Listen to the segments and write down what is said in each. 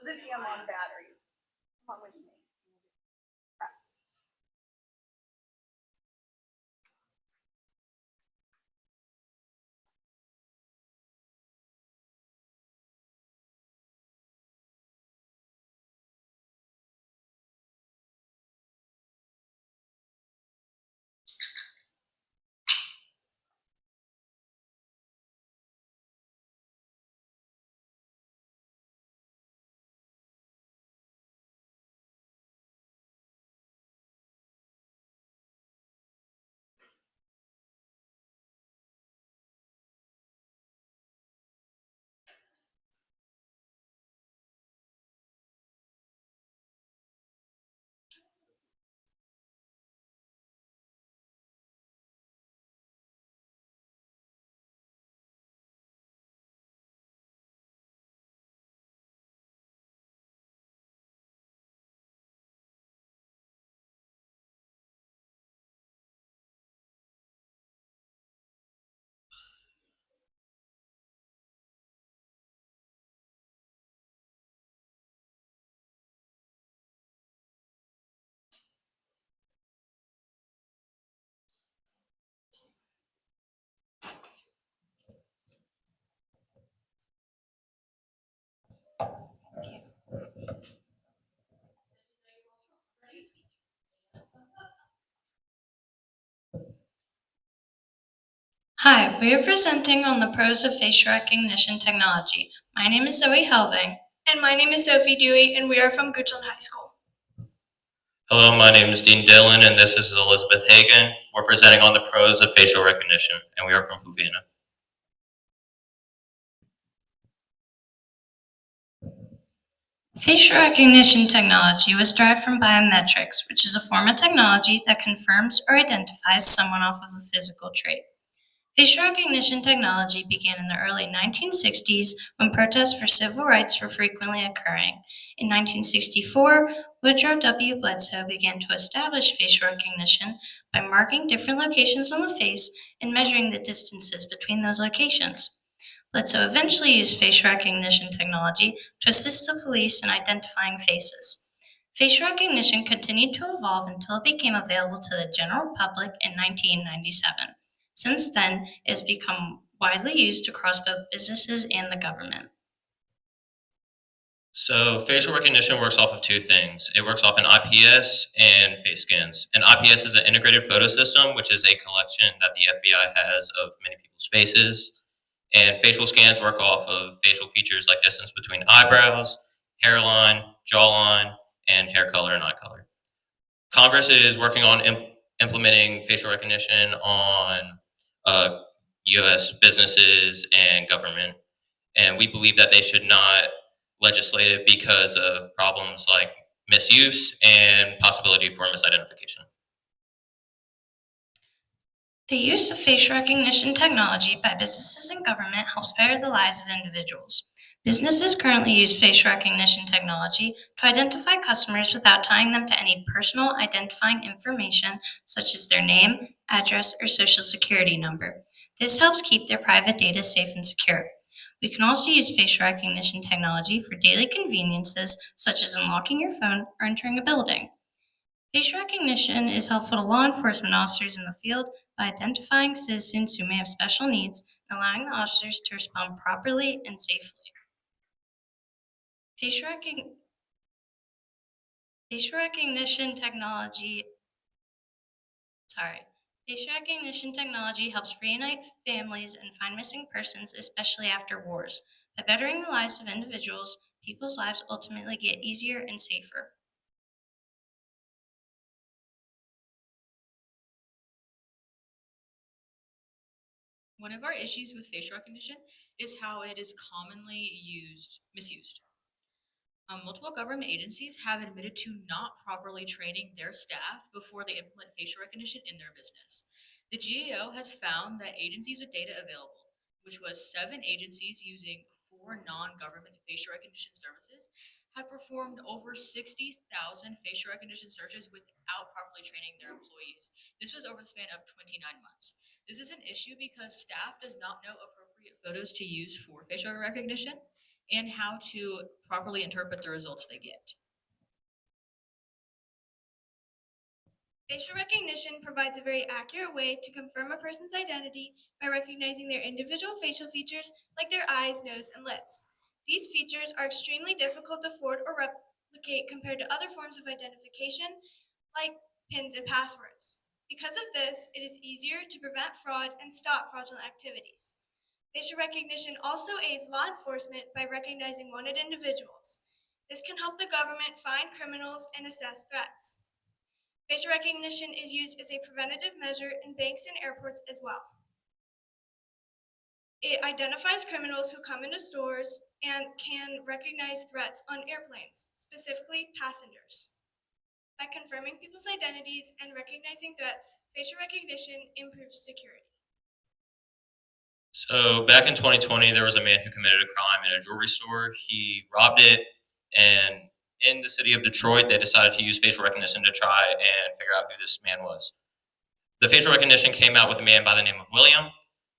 lithium on batteries. Come on with me. Hi, we are presenting on the pros of facial recognition technology. My name is Zoe Helving. And my name is Sophie Dewey, and we are from Goochland High School. Hello, my name is Dean Dillon, and this is Elizabeth Hagan. We're presenting on the pros of facial recognition, and we are from Fluviana. Facial recognition technology was derived from biometrics, which is a form of technology that confirms or identifies someone off of a physical trait. Facial recognition technology began in the early 1960s when protests for civil rights were frequently occurring. In 1964, Woodrow W. Bledsoe began to establish facial recognition by marking different locations on the face and measuring the distances between those locations. Bledsoe eventually used facial recognition technology to assist the police in identifying faces. Facial recognition continued to evolve until it became available to the general public in 1997. Since then, it has become widely used across both businesses and the government. So facial recognition works off of two things. It works off an IPS and face scans. An IPS is an integrated photo system, which is a collection that the FBI has of many people's faces. And facial scans work off of facial features like distance between eyebrows, hairline, jawline, and hair color and eye color. Congress is working on implementing facial recognition on U.S. businesses and government. And we believe that they should not legislate it because of problems like misuse and possibility for misidentification. The use of facial recognition technology by businesses and government helps better the lives of individuals. Businesses currently use facial recognition technology to identify customers without tying them to any personal identifying information such as their name, address, or social security number. This helps keep their private data safe and secure. We can also use facial recognition technology for daily conveniences such as unlocking your phone or entering a building. Facial recognition is helpful to law enforcement officers in the field by identifying citizens who may have special needs and allowing the officers to respond properly and safely. Facial recognition technology helps reunite families and find missing persons, especially after wars. By bettering the lives of individuals, people's lives ultimately get easier and safer. One of our issues with facial recognition is how it is commonly misused. Multiple government agencies have admitted to not properly training their staff before they implement facial recognition in their business. The GAO has found that agencies with data available, which was 7 agencies using 4 non-government facial recognition services, have performed over 60,000 facial recognition searches without properly training their employees. This was over the span of 29 months. This is an issue because staff does not know appropriate photos to use for facial recognition, and how to properly interpret the results they get. Facial recognition provides a very accurate way to confirm a person's identity by recognizing their individual facial features like their eyes, nose, and lips. These features are extremely difficult to forward or replicate compared to other forms of identification like PINs and passwords. Because of this, it is easier to prevent fraud and stop fraudulent activities. Facial recognition also aids law enforcement by recognizing wanted individuals. This can help the government find criminals and assess threats. Facial recognition is used as a preventative measure in banks and airports as well. It identifies criminals who come into stores and can recognize threats on airplanes, specifically passengers. By confirming people's identities and recognizing threats, facial recognition improves security. So back in 2020, there was a man who committed a crime in a jewelry store. He robbed it, and in the city of Detroit, they decided to use facial recognition to try and figure out who this man was. The facial recognition came out with a man by the name of William.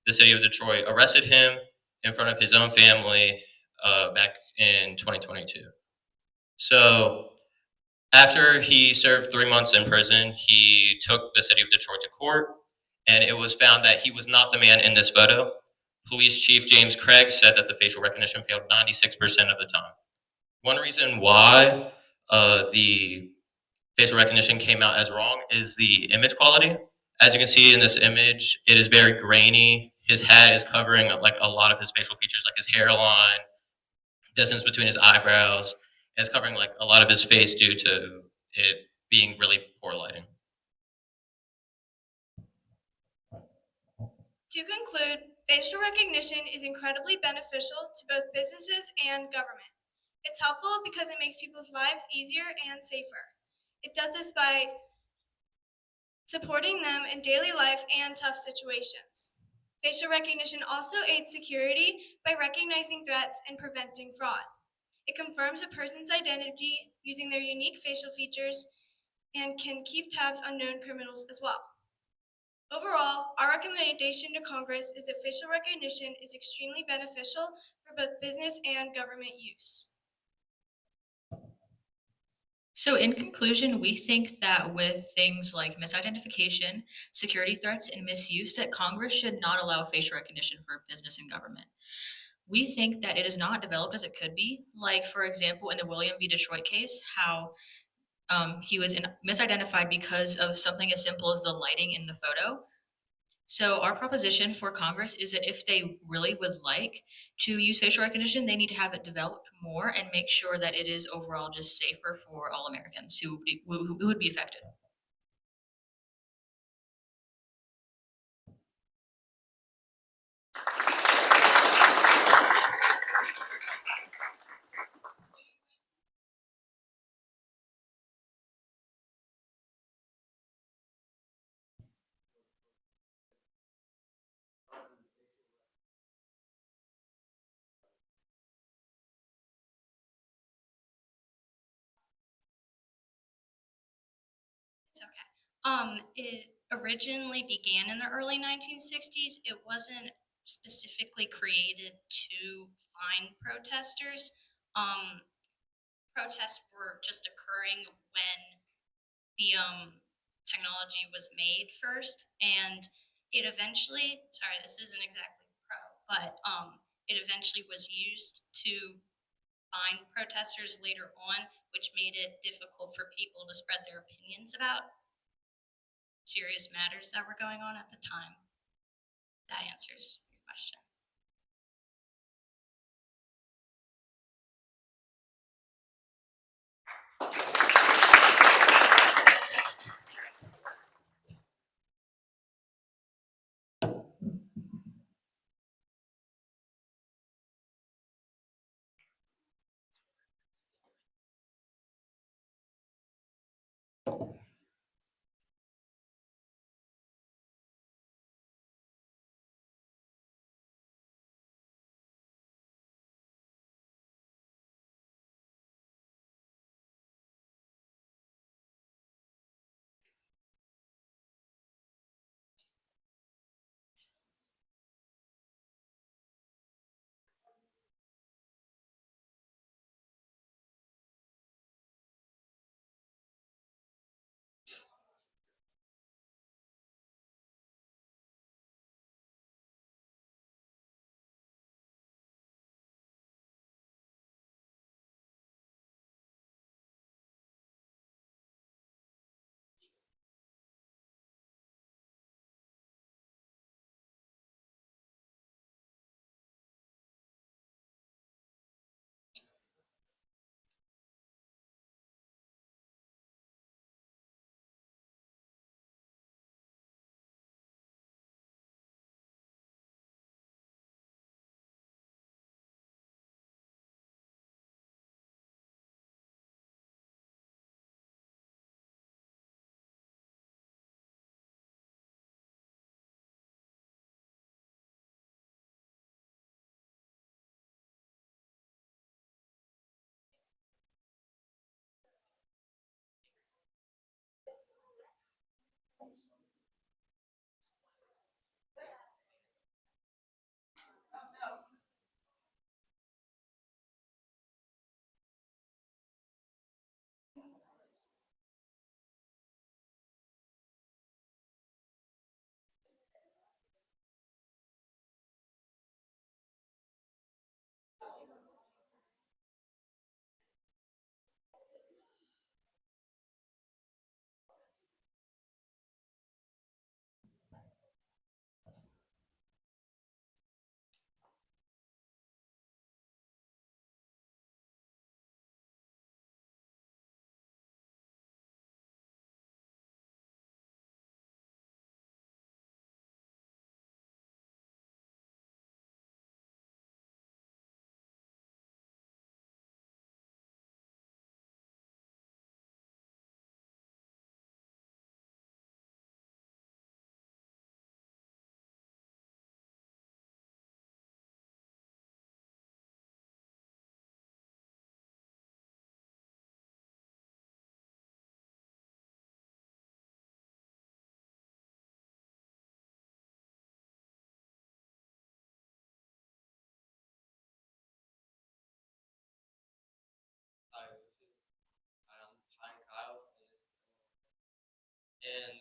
The city of Detroit arrested him in front of his own family back in 2022. So after he served 3 months in prison, he took the city of Detroit to court, and it was found that he was not the man in this photo. Police Chief James Craig said that the facial recognition failed 96% of the time. One reason why the facial recognition came out as wrong is the image quality. As you can see in this image, it is very grainy. His hat is covering like a lot of his facial features, like his hairline, distance between his eyebrows. It's covering like a lot of his face due to it being really poor lighting. To conclude, facial recognition is incredibly beneficial to both businesses and government. It's helpful because it makes people's lives easier and safer. It does this by supporting them in daily life and tough situations. Facial recognition also aids security by recognizing threats and preventing fraud. It confirms a person's identity using their unique facial features and can keep tabs on known criminals as well. Overall, our recommendation to Congress is that facial recognition is extremely beneficial for both business and government use. So in conclusion, we think that with things like misidentification, security threats, and misuse, that Congress should not allow facial recognition for business and government. We think that it is not developed as it could be. Like, for example, in the William v. Detroit case, how he was misidentified because of something as simple as the lighting in the photo. So our proposition for Congress is that if they really would like to use facial recognition, they need to have it developed more and make sure that it is overall just safer for all Americans who would be affected. It's okay. It originally began in the early 1960s. It wasn't specifically created to find protesters. Protests were just occurring when the technology was made first, and it eventually, sorry, this isn't exactly pro, but it eventually was used to find protesters later on, which made it difficult for people to spread their opinions about serious matters that were going on at the time. That answers your question.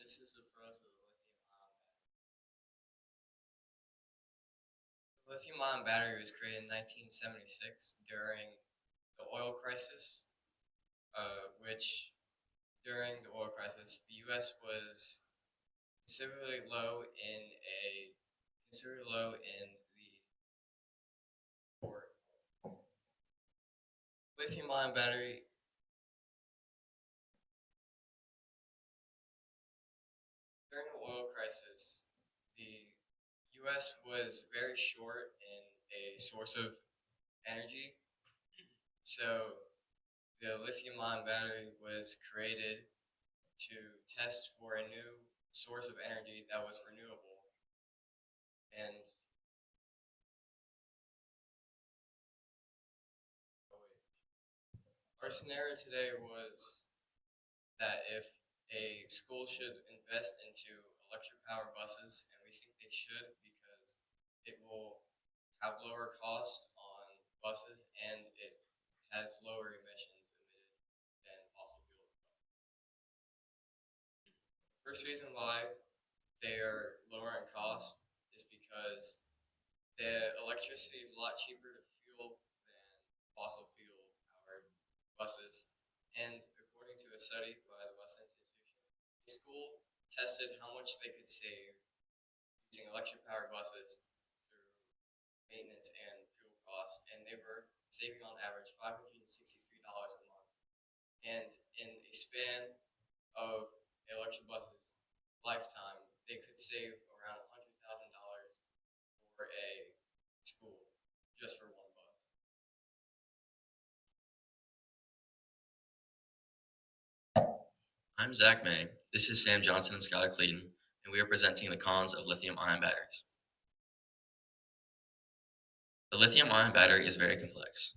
this is the pros of the lithium-ion battery. The lithium-ion battery was created in 1976 during the oil crisis, which during the oil crisis, the U.S. was considerably low in the port. Lithium-ion battery. During the oil crisis, the U.S. was very short in a source of energy, so the lithium-ion battery was created to test for a new source of energy that was renewable. And our scenario today was that if a school should invest into electric powered buses, and we think they should because it will have lower cost on buses and it has lower emissions emitted than fossil fuel buses. First reason why they are lower in cost is because the electricity is a lot cheaper to fuel than fossil fuel powered buses. And according to a study by the West Institution, the school tested how much they could save using electric powered buses through maintenance and fuel costs, and they were saving on average $563 a month. And in a span of electric buses lifetime, they could save around $100,000 for a school just for one bus. I'm Zach May. This is Sam Johnson and Skylar Clayton, and we are presenting the cons of lithium-ion batteries. The lithium-ion battery is very complex.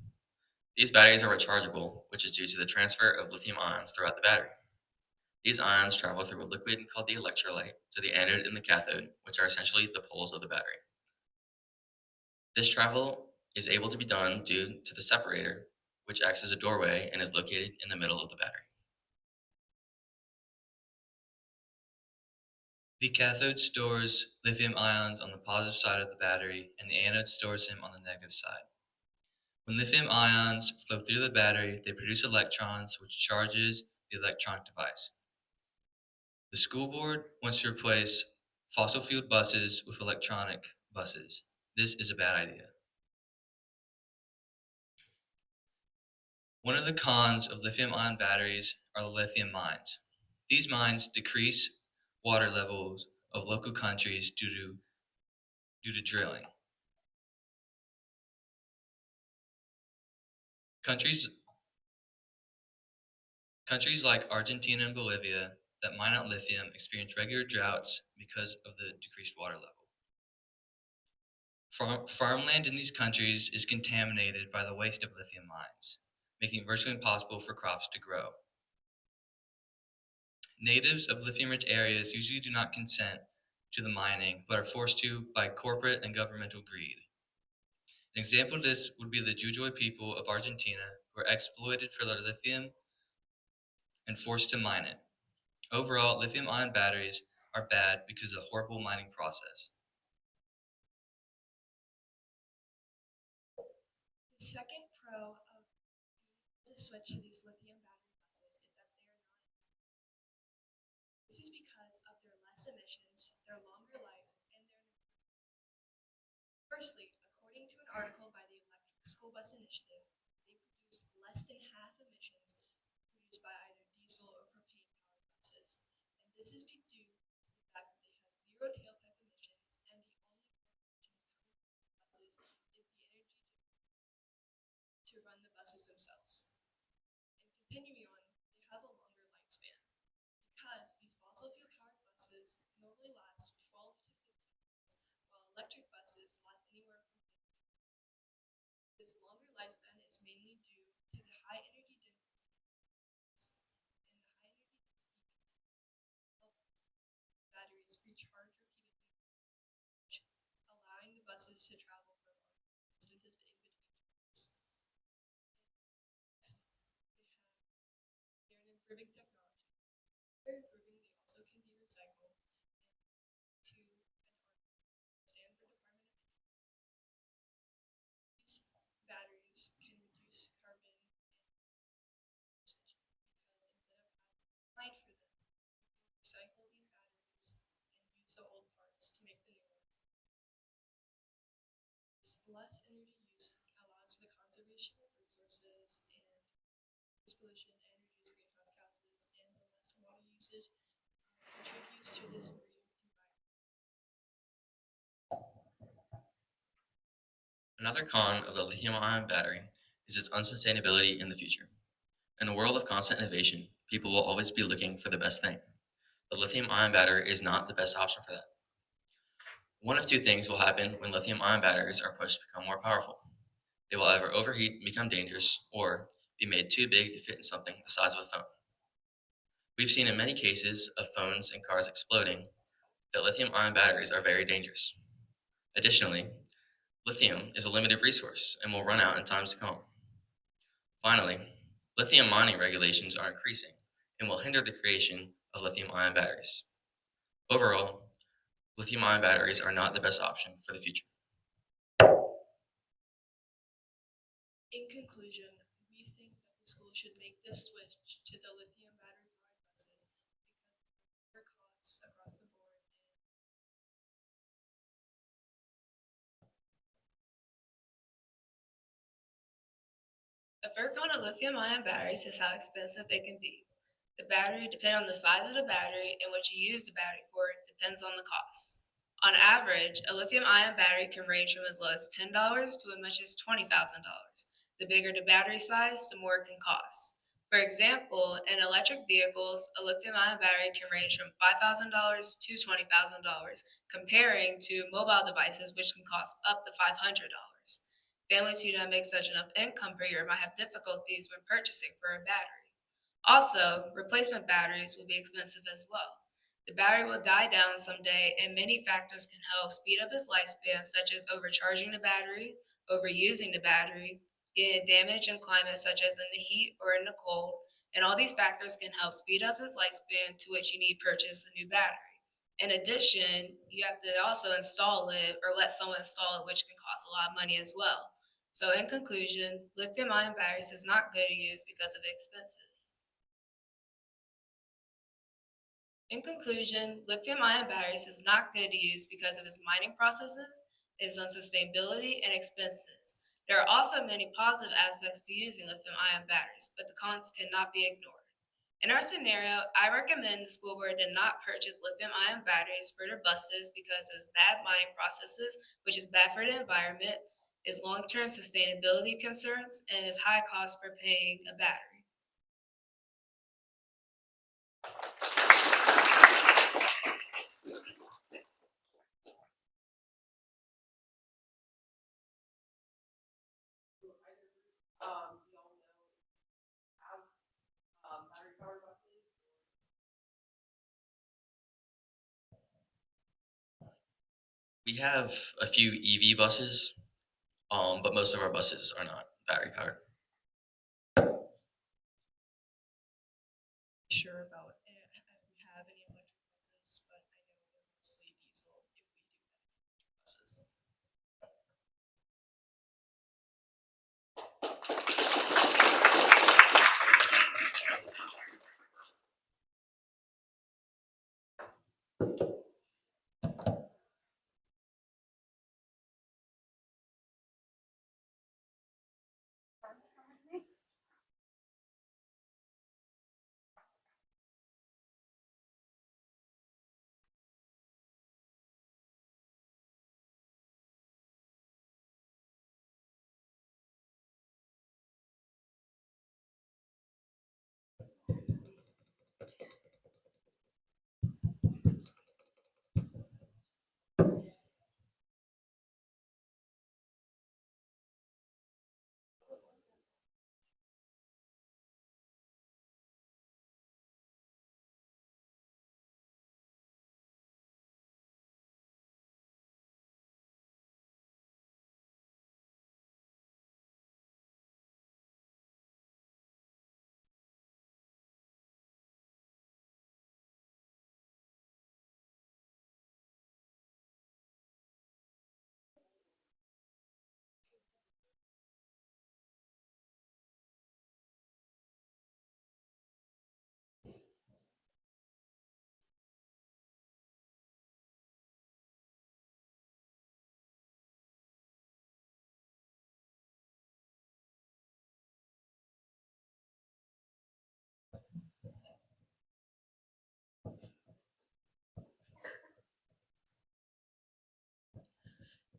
These batteries are rechargeable, which is due to the transfer of lithium ions throughout the battery. These ions travel through a liquid called the electrolyte to the anode and the cathode, which are essentially the poles of the battery. This travel is able to be done due to the separator, which acts as a doorway and is located in the middle of the battery. The cathode stores lithium ions on the positive side of the battery, and the anode stores them on the negative side. When lithium ions flow through the battery, they produce electrons, which charges the electronic device. The school board wants to replace fossil fueled buses with electronic buses. This is a bad idea. One of the cons of lithium-ion batteries are the lithium mines. These mines decrease water levels of local countries due to drilling. Countries like Argentina and Bolivia that mine out lithium experience regular droughts because of the decreased water level. Farmland in these countries is contaminated by the waste of lithium mines, making it virtually impossible for crops to grow. Natives of lithium-rich areas usually do not consent to the mining, but are forced to by corporate and governmental greed. An example of this would be the Jujuy people of Argentina, who are exploited for their lithium and forced to mine it. Overall, lithium-ion batteries are bad because of the horrible mining process. The second pro of the switch to these lithium battery buses is that they are not. This is because of their less emissions, their longer life, and their. Firstly, according to an article by the Electric School Bus Initiative, they produce less than half emissions produced by either diesel or propane powered buses, and this is due to the fact that they have zero tailpipe emissions, and the only emissions coming from the buses is the energy to run the buses themselves. And continuing on, they have a longer lifespan because these fossil fuel powered buses normally last 12 to 15 years, while electric buses last anywhere from 50 years. This longer lifespan is mainly due to the high energy density and the high energy density helps usage contributes to this green Another con of the lithium-ion battery is its unsustainability in the future. In a world of constant innovation, people will always be looking for the best thing. The lithium-ion battery is not the best option for that. One of two things will happen when lithium-ion batteries are pushed to become more powerful. They will either overheat and become dangerous, or be made too big to fit in something the size of a phone. We've seen in many cases of phones and cars exploding that lithium-ion batteries are very dangerous. Additionally, lithium is a limited resource and will run out in times to come. Finally, lithium mining regulations are increasing and will hinder the creation of lithium-ion batteries. Overall, lithium-ion batteries are not the best option for the future. In conclusion, we think that the school should make this switch to the lithium battery-powered buses because of the lower costs across the board. A fair count of lithium-ion batteries is how expensive it can be. The battery, depending on the size of the battery and what you use the battery for, depends on the cost. On average, a lithium-ion battery can range from as low as $10 to as much as $20,000. The bigger the battery size, the more it can cost. For example, in electric vehicles, a lithium-ion battery can range from $5,000 to $20,000, comparing to mobile devices which can cost up to $500. Families who do not make such enough income per year might have difficulties when purchasing for a battery. Also, replacement batteries will be expensive as well. The battery will die down someday, and many factors can help speed up its lifespan, such as overcharging the battery, overusing the battery, getting damage in climates such as in the heat or in the cold, and all these factors can help speed up its lifespan, to which you need to purchase a new battery. In addition, you have to also install it or let someone install it, which can cost a lot of money as well. So in conclusion, lithium-ion batteries is not good to use because of the expenses. In conclusion, lithium-ion batteries is not good to use because of its mining processes, its unsustainability, and expenses. There are also many positive aspects to using lithium-ion batteries, but the cons cannot be ignored. In our scenario, I recommend the school board did not purchase lithium-ion batteries for their buses because of its bad mining processes, which is bad for the environment, its long-term sustainability concerns, and its high cost for paying a battery. We have a few EV buses, but most of our buses are not battery powered. Sure about if we have any electric buses, but I know they're mostly diesel if we do have buses.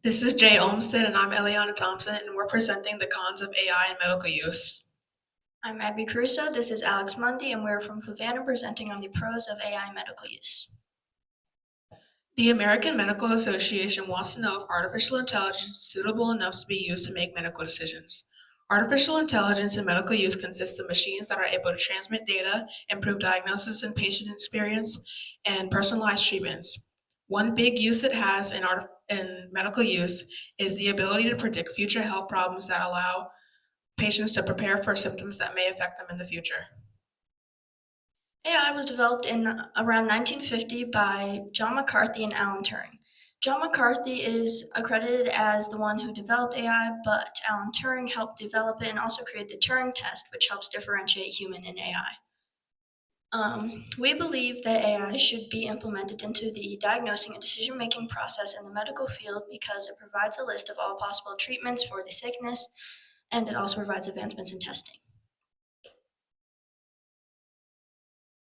This is Jay Olmsted, and I'm Eliana Thompson, and we're presenting the cons of AI in medical use. I'm Abby Crusoe. This is Alex Mundy, and we're from Fluvanna presenting on the pros of AI in medical use. The American Medical Association wants to know if artificial intelligence is suitable enough to be used to make medical decisions. Artificial intelligence in medical use consists of machines that are able to transmit data, improve diagnosis and patient experience, and personalized treatments. One big use it has in medical use is the ability to predict future health problems that allow patients to prepare for symptoms that may affect them in the future. AI was developed in around 1950 by John McCarthy and Alan Turing. John McCarthy is accredited as the one who developed AI, but Alan Turing helped develop it and also create the Turing test, which helps differentiate human and AI. We believe that AI should be implemented into the diagnosing and decision-making process in the medical field because it provides a list of all possible treatments for the sickness, and it also provides advancements in testing.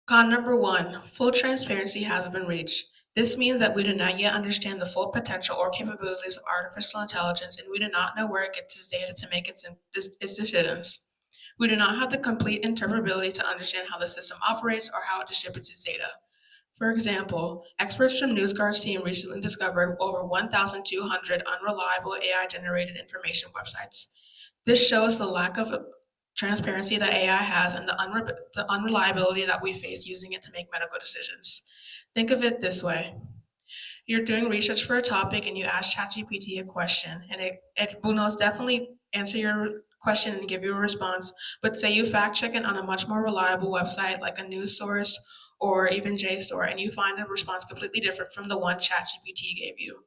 Con number 1, full transparency hasn't been reached. This means that we do not yet understand the full potential or capabilities of artificial intelligence, and we do not know where it gets its data to make its decisions. We do not have the complete interpretability to understand how the system operates or how it distributes its data. For example, experts from NewsGuard's team recently discovered over 1,200 unreliable AI-generated information websites. This shows the lack of transparency that AI has and the unreliability that we face using it to make medical decisions. Think of it this way. You're doing research for a topic and you ask ChatGPT a question, and it will most definitely answer your question and give you a response, but say you fact check it on a much more reliable website like a news source or even JSTOR, and you find a response completely different from the one ChatGPT gave you.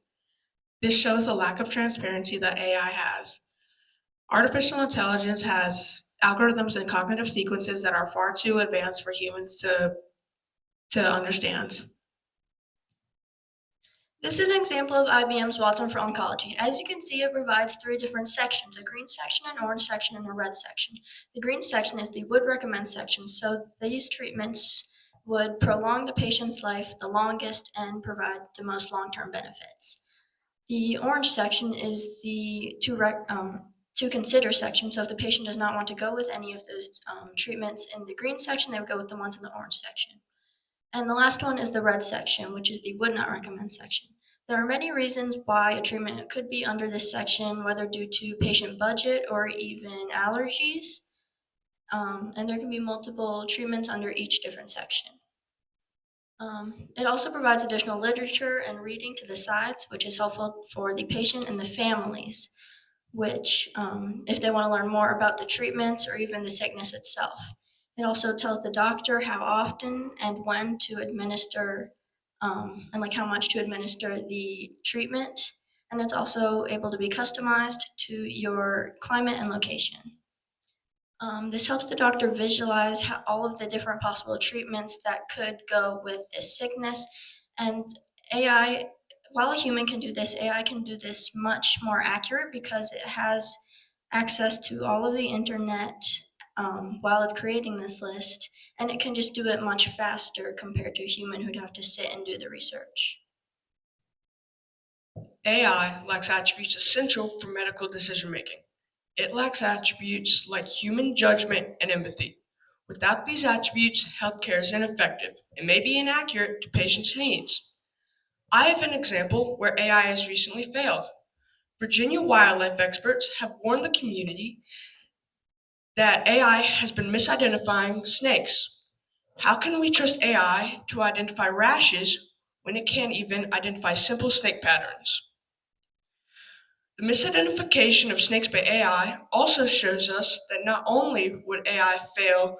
This shows the lack of transparency that AI has. Artificial intelligence has algorithms and cognitive sequences that are far too advanced for humans to understand. This is an example of IBM's Watson for Oncology. As you can see, it provides 3 different sections, a green section, an orange section, and a red section. The green section is the would recommend section, so these treatments would prolong the patient's life the longest and provide the most long-term benefits. The orange section is the to consider section, so if the patient does not want to go with any of those treatments in the green section, they would go with the ones in the orange section. And the last one is the red section, which is the would not recommend section. There are many reasons why a treatment could be under this section, whether due to patient budget or even allergies. And there can be multiple treatments under each different section. It also provides additional literature and reading to the sides, which is helpful for the patient and the families, which if they want to learn more about the treatments or even the sickness itself. It also tells the doctor how often and when to administer and like how much to administer the treatment. And it's also able to be customized to your climate and location. This helps the doctor visualize all of the different possible treatments that could go with this sickness. And AI, while a human can do this, AI can do this much more accurate because it has access to all of the internet while it's creating this list, and it can just do it much faster compared to a human who'd have to sit and do the research. AI lacks attributes essential for medical decision making. It lacks attributes like human judgment and empathy. Without these attributes, healthcare is ineffective and may be inaccurate to patients' needs. I have an example where AI has recently failed. Virginia wildlife experts have warned the community that AI has been misidentifying snakes. How can we trust AI to identify rashes when it can't even identify simple snake patterns? The misidentification of snakes by AI also shows us that not only would AI fail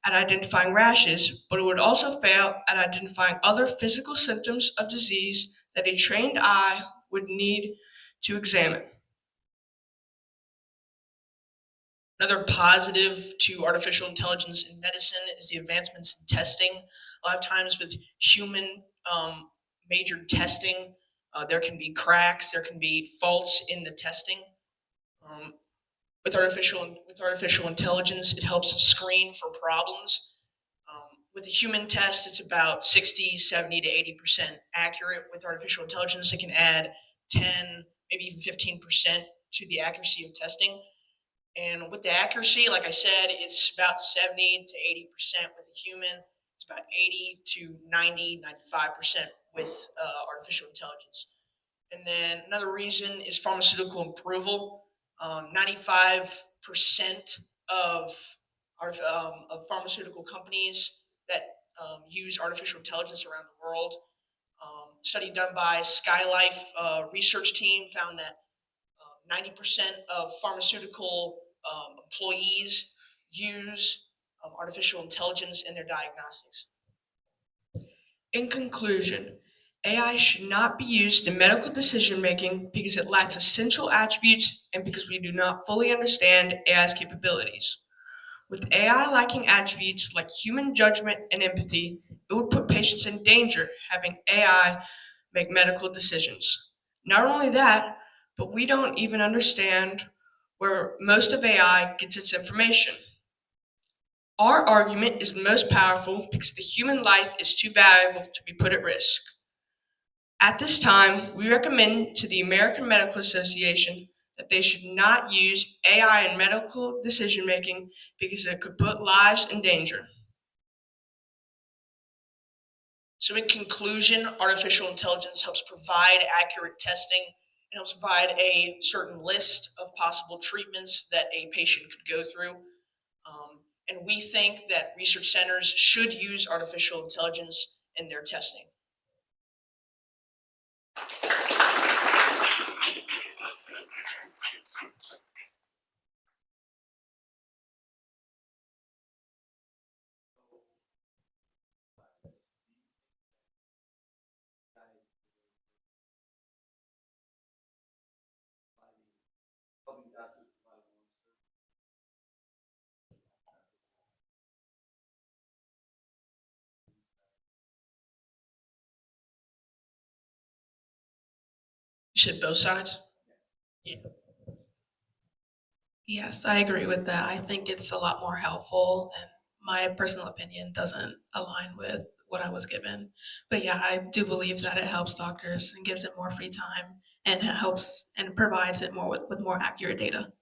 at identifying rashes, but it would also fail at identifying other physical symptoms of disease that a trained eye would need to examine. Another positive to artificial intelligence in medicine is the advancements in testing. A lot of times with human major testing, there can be cracks, there can be faults in the testing. With artificial intelligence, it helps screen for problems. With a human test, it's about 60, 70 to 80% accurate. With artificial intelligence, it can add 10, maybe even 15% to the accuracy of testing. And with the accuracy, like I said, it's about 70 to 80% with a human. It's about 80 to 90, 95% with artificial intelligence. And then another reason is pharmaceutical approval. 95% of pharmaceutical companies that use artificial intelligence around the world. Study done by Skylife research team found that 90% of pharmaceutical employees use artificial intelligence in their diagnostics. In conclusion, AI should not be used in medical decision making because it lacks essential attributes and because we do not fully understand AI's capabilities. With AI lacking attributes like human judgment and empathy, it would put patients in danger having AI make medical decisions. Not only that, but we don't even understand where most of AI gets its information. Our argument is the most powerful because the human life is too valuable to be put at risk. At this time, we recommend to the American Medical Association that they should not use AI in medical decision making because it could put lives in danger. So in conclusion, artificial intelligence helps provide accurate testing and helps provide a certain list of possible treatments that a patient could go through. And we think that research centers should use artificial intelligence in their testing. You said both sides? Yeah. Yes, I agree with that. I think it's a lot more helpful, and my personal opinion doesn't align with what I was given. But yeah, I do believe that it helps doctors and gives it more free time, and it helps and provides it more with more accurate data.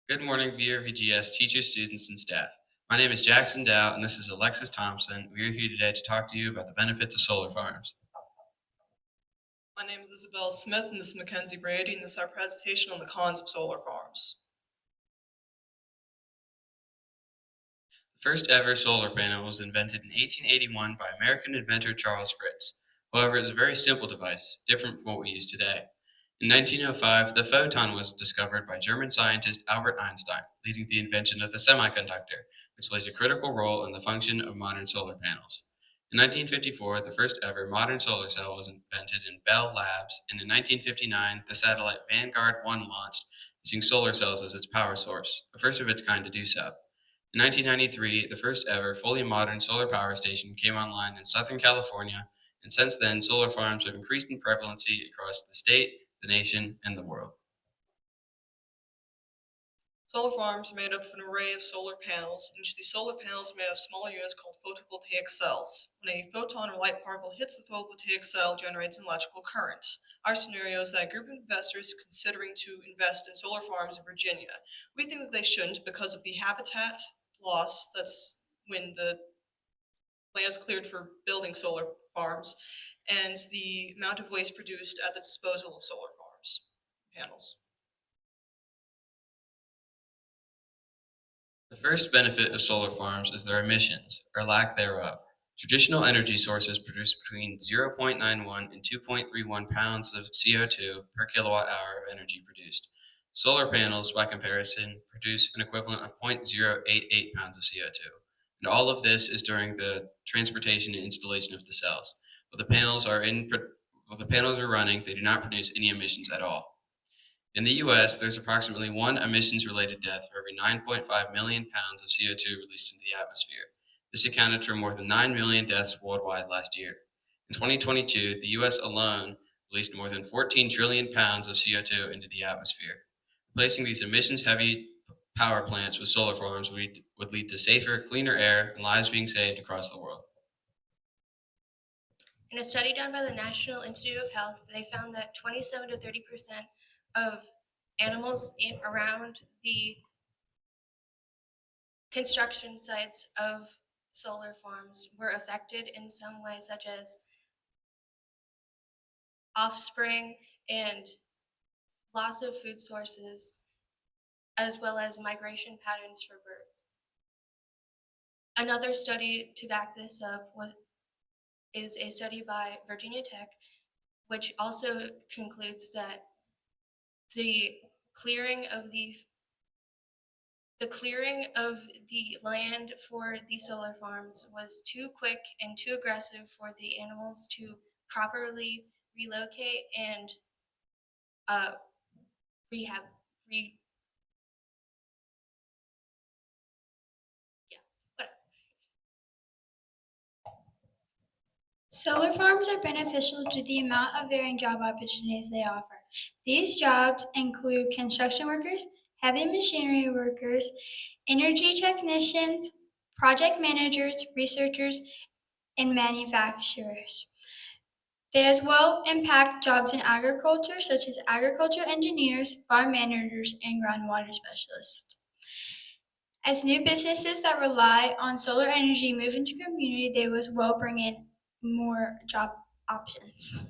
Good morning, VRVGS teachers, students, and staff. My name is Jackson Dow, and this is Alexis Thompson. We are here today to talk to you about the benefits of solar farms. My name is Isabel Smith, and this is Mackenzie Brady, and this is our presentation on the cons of solar farms. The first ever solar panel was invented in 1881 by American inventor Charles Fritz. However, it was a very simple device, different from what we use today. In 1905, the photon was discovered by German scientist Albert Einstein, leading to the invention of the semiconductor, which plays a critical role in the function of modern solar panels. In 1954, the first ever modern solar cell was invented in Bell Labs, and in 1959, the satellite Vanguard 1 launched, using solar cells as its power source, the first of its kind to do so. In 1993, the first ever fully modern solar power station came online in Southern California, and since then, solar farms have increased in prevalency across the state, the nation, and the world. Solar farms are made up of an array of solar panels. Each of these solar panels are made of smaller units called photovoltaic cells. When a photon or light particle hits the photovoltaic cell, it generates an electrical current. Our scenario is that a group of investors is considering to invest in solar farms in Virginia. We think that they shouldn't because of the habitat loss, that's when the land is cleared for building solar farms, and the amount of waste produced at the disposal of solar farms panels. The first benefit of solar farms is their emissions, or lack thereof. Traditional energy sources produce between 0.91 and 2.31 pounds of CO2 per kilowatt hour of energy produced. Solar panels, by comparison, produce an equivalent of 0.088 pounds of CO2. And all of this is during the transportation and installation of the cells. While the panels are running, they do not produce any emissions at all. In the US, there's approximately one emissions-related death for every 9.5 million pounds of CO2 released into the atmosphere. This accounted for more than 9 million deaths worldwide last year. In 2022, the US alone released more than 14 trillion pounds of CO2 into the atmosphere. Replacing these emissions-heavy power plants with solar farms would lead to safer, cleaner air and lives being saved across the world. In a study done by the National Institute of Health, they found that 27 to 30% of animals around the construction sites of solar farms were affected in some way, such as offspring and loss of food sources, as well as migration patterns for birds. Another study to back this up is a study by Virginia Tech, which also concludes that the clearing of the land for the solar farms was too quick and too aggressive for the animals to properly relocate and rehab. Solar farms are beneficial due to the amount of varying job opportunities they offer. These jobs include construction workers, heavy machinery workers, energy technicians, project managers, researchers, and manufacturers. They as well impact jobs in agriculture, such as agriculture engineers, farm managers, and groundwater specialists. As new businesses that rely on solar energy move into the community, they as well bring in more job options.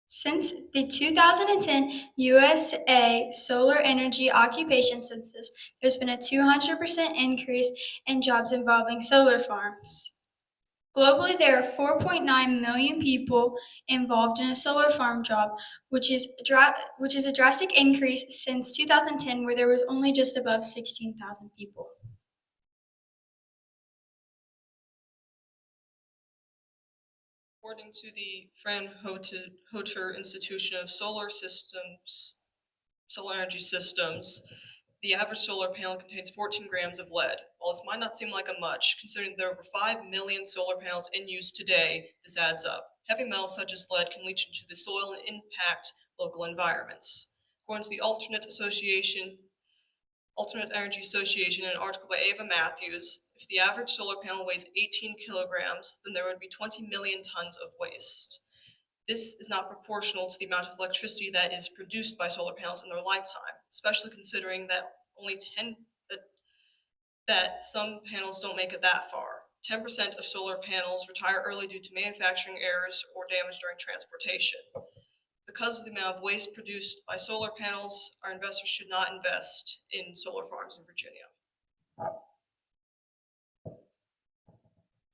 Since the 2010 USA Solar Energy Occupation Census, there's been a 200% increase in jobs involving solar farms. Globally, there are 4.9 million people involved in a solar farm job, which is a drastic increase since 2010, where there was only just above 16,000 people. According to the Fraunhofer Institution of Solar Energy Systems, the average solar panel contains 14 grams of lead. While this might not seem like a much, considering there are over 5 million solar panels in use today, this adds up. Heavy metals such as lead can leach into the soil and impact local environments. According to the Alternate Energy Association, in an article by Ava Matthews, if the average solar panel weighs 18 kilograms, then there would be 20 million tons of waste. This is not proportional to the amount of electricity that is produced by solar panels in their lifetime, especially considering that that some panels don't make it that far. 10% of solar panels retire early due to manufacturing errors or damage during transportation. Because of the amount of waste produced by solar panels, our investors should not invest in solar farms in Virginia.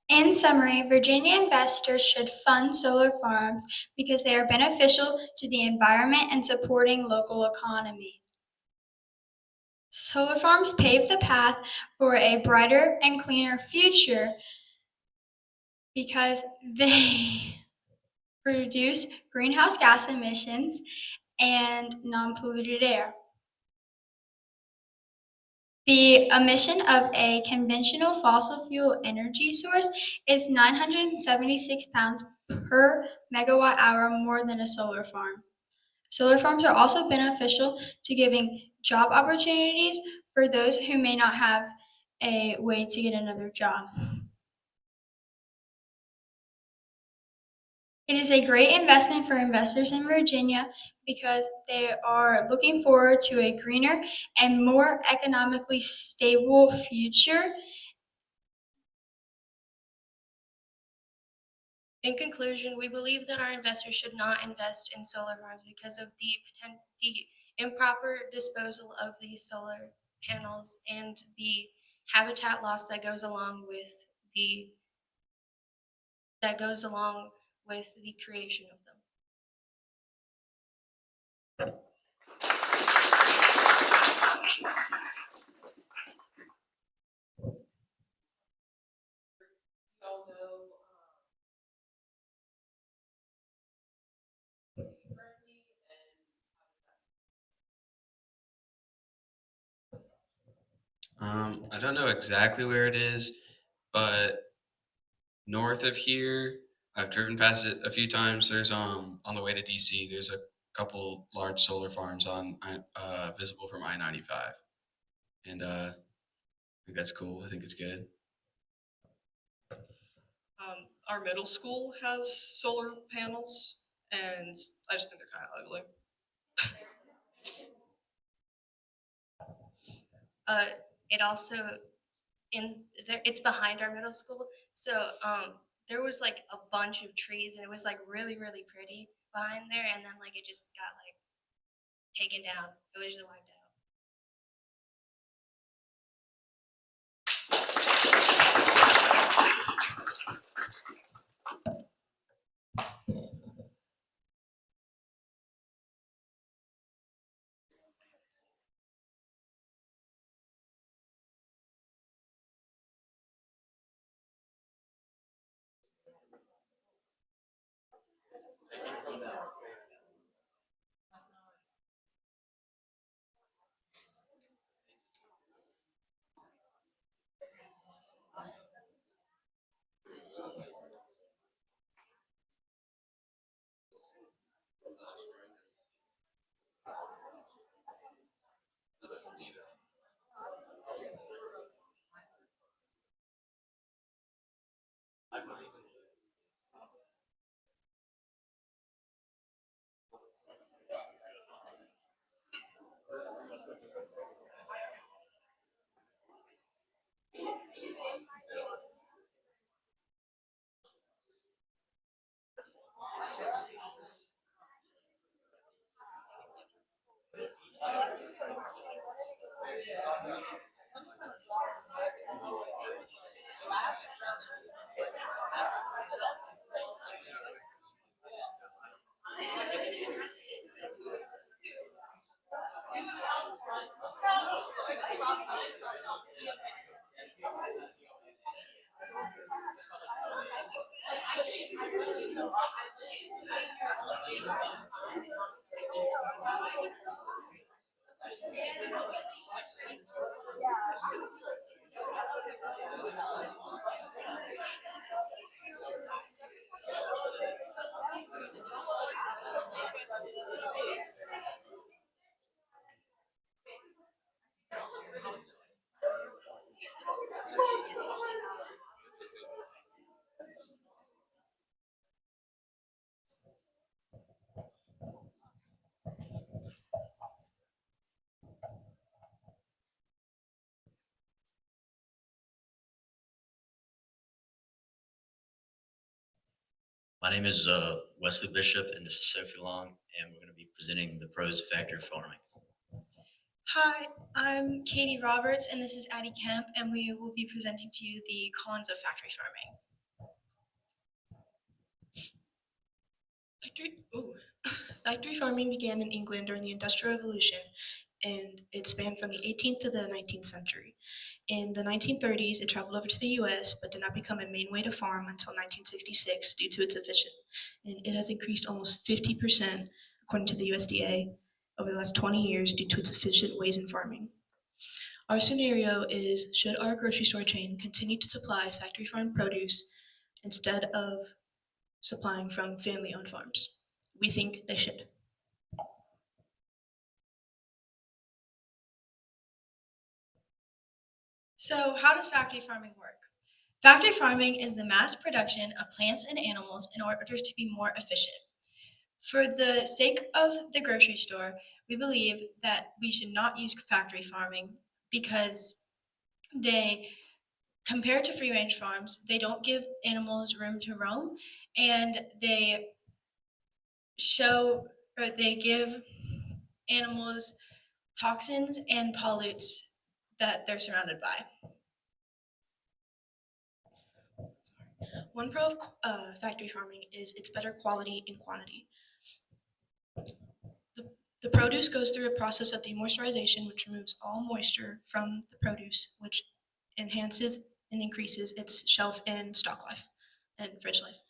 In summary, Virginia investors should fund solar farms because they are beneficial to the environment and supporting local economy. Solar farms pave the path for a brighter and cleaner future because they reduce greenhouse gas emissions and non-polluted air. The emission of a conventional fossil fuel energy source is 976 pounds per megawatt hour more than a solar farm. Solar farms are also beneficial to giving job opportunities for those who may not have a way to get another job. It is a great investment for investors in Virginia because they are looking forward to a greener and more economically stable future. In conclusion, we believe that our investors should not invest in solar farms because of the improper disposal of these solar panels and the habitat loss that goes along with the creation of them. I don't know exactly where it is, but north of here, I've driven past it a few times. There's on the way to DC. There's a couple large solar farms visible from I-95, and I think that's cool. I think it's good. Our middle school has solar panels, and I just think they're kind of ugly. It also it's behind our middle school, so there was like a bunch of trees, and it was like really pretty behind there, and then like it just got like taken down. It was just wiped out. My name is Wesley Bishop, and this is Sophie Long, and we're going to be presenting the pros of factory farming. Hi, I'm Katie Roberts, and this is Addie Kemp, and we will be presenting to you the cons of factory farming. Factory farming began in England during the Industrial Revolution, and it spanned from the 18th to the 19th century. In the 1930s, it traveled over to the US, but did not become a main way to farm until 1966 due to its efficiency. And it has increased almost 50%, according to the USDA, over the last 20 years due to its efficient ways in farming. Our scenario is, should our grocery store chain continue to supply factory farm produce instead of supplying from family-owned farms? We think they should. So how does factory farming work? Factory farming is the mass production of plants and animals in order to be more efficient. For the sake of the grocery store, we believe that we should not use factory farming because compared to free-range farms, they don't give animals room to roam, and they give animals toxins and pollutes that they're surrounded by. One pro of factory farming is its better quality and quantity. The produce goes through a process of demoisturization, which removes all moisture from the produce, which enhances and increases its shelf and stock life and fridge life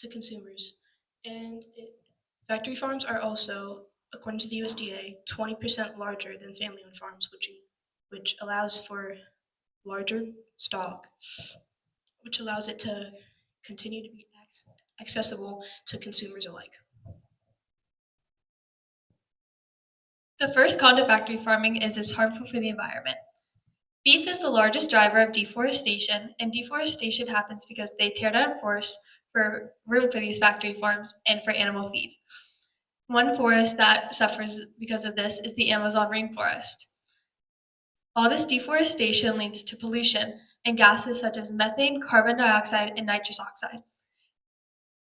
to consumers. And factory farms are also, according to the USDA, 20% larger than family-owned farms, which allows for larger stock, which allows it to continue to be accessible to consumers alike. The first con to factory farming is it's harmful for the environment. Beef is the largest driver of deforestation, and deforestation happens because they tear down forests for room for these factory farms and for animal feed. One forest that suffers because of this is the Amazon rainforest. All this deforestation leads to pollution and gases such as methane, carbon dioxide, and nitrous oxide.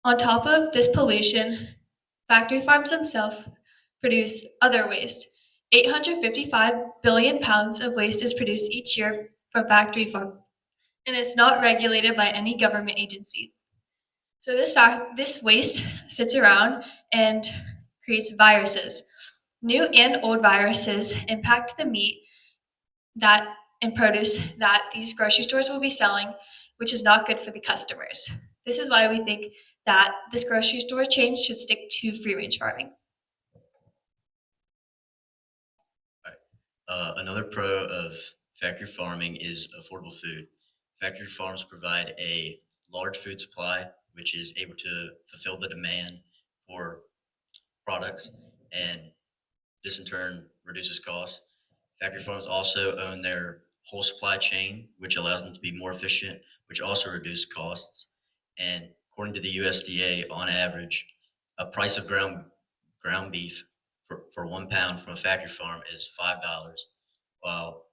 On top of this pollution, factory farms themselves produce other waste. 855 billion pounds of waste is produced each year from factory farms, and it's not regulated by any government agency. So this waste sits around and creates viruses. New and old viruses impact the meat and produce that these grocery stores will be selling, which is not good for the customers. This is why we think that this grocery store chain should stick to free-range farming. Another pro of factory farming is affordable food. Factory farms provide a large food supply, which is able to fulfill the demand for products, and this in turn reduces costs. Factory farms also own their whole supply chain, which allows them to be more efficient, which also reduces costs. And according to the USDA, on average, a price of ground beef for 1 pound from a factory farm is $5, while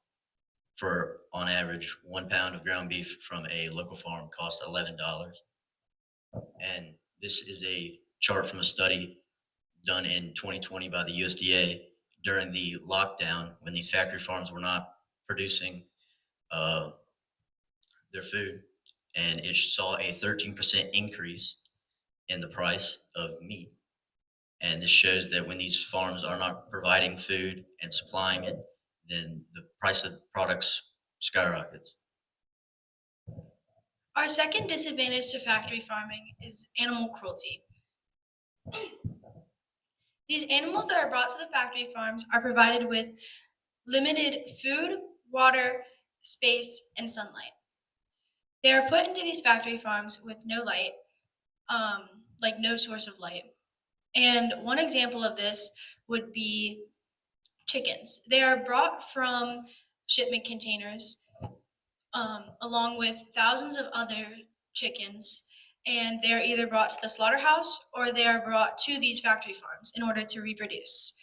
for on average 1 pound of ground beef from a local farm costs $11. And this is a chart from a study done in 2020 by the USDA during the lockdown when these factory farms were not producing their food, and it saw a 13% increase in the price of meat. And this shows that when these farms are not providing food and supplying it, then the price of products skyrockets. Our second disadvantage to factory farming is animal cruelty. These animals that are brought to the factory farms are provided with limited food, water, space, and sunlight. They are put into these factory farms with no light, like no source of light. And one example of this would be chickens. They are brought from shipment containers along with thousands of other chickens, and they are either brought to the slaughterhouse or they are brought to these factory farms in order to reproduce.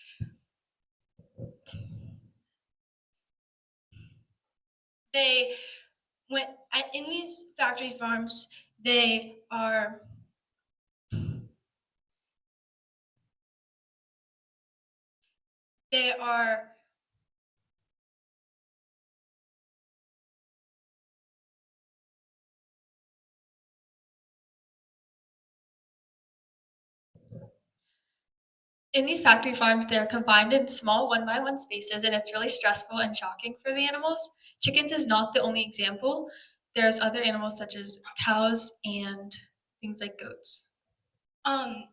They went in these factory farms. They are they are In these factory farms, they're confined in small 1-by-1 spaces, and it's really stressful and shocking for the animals. Chickens is not the only example. There's other animals such as cows and things like goats.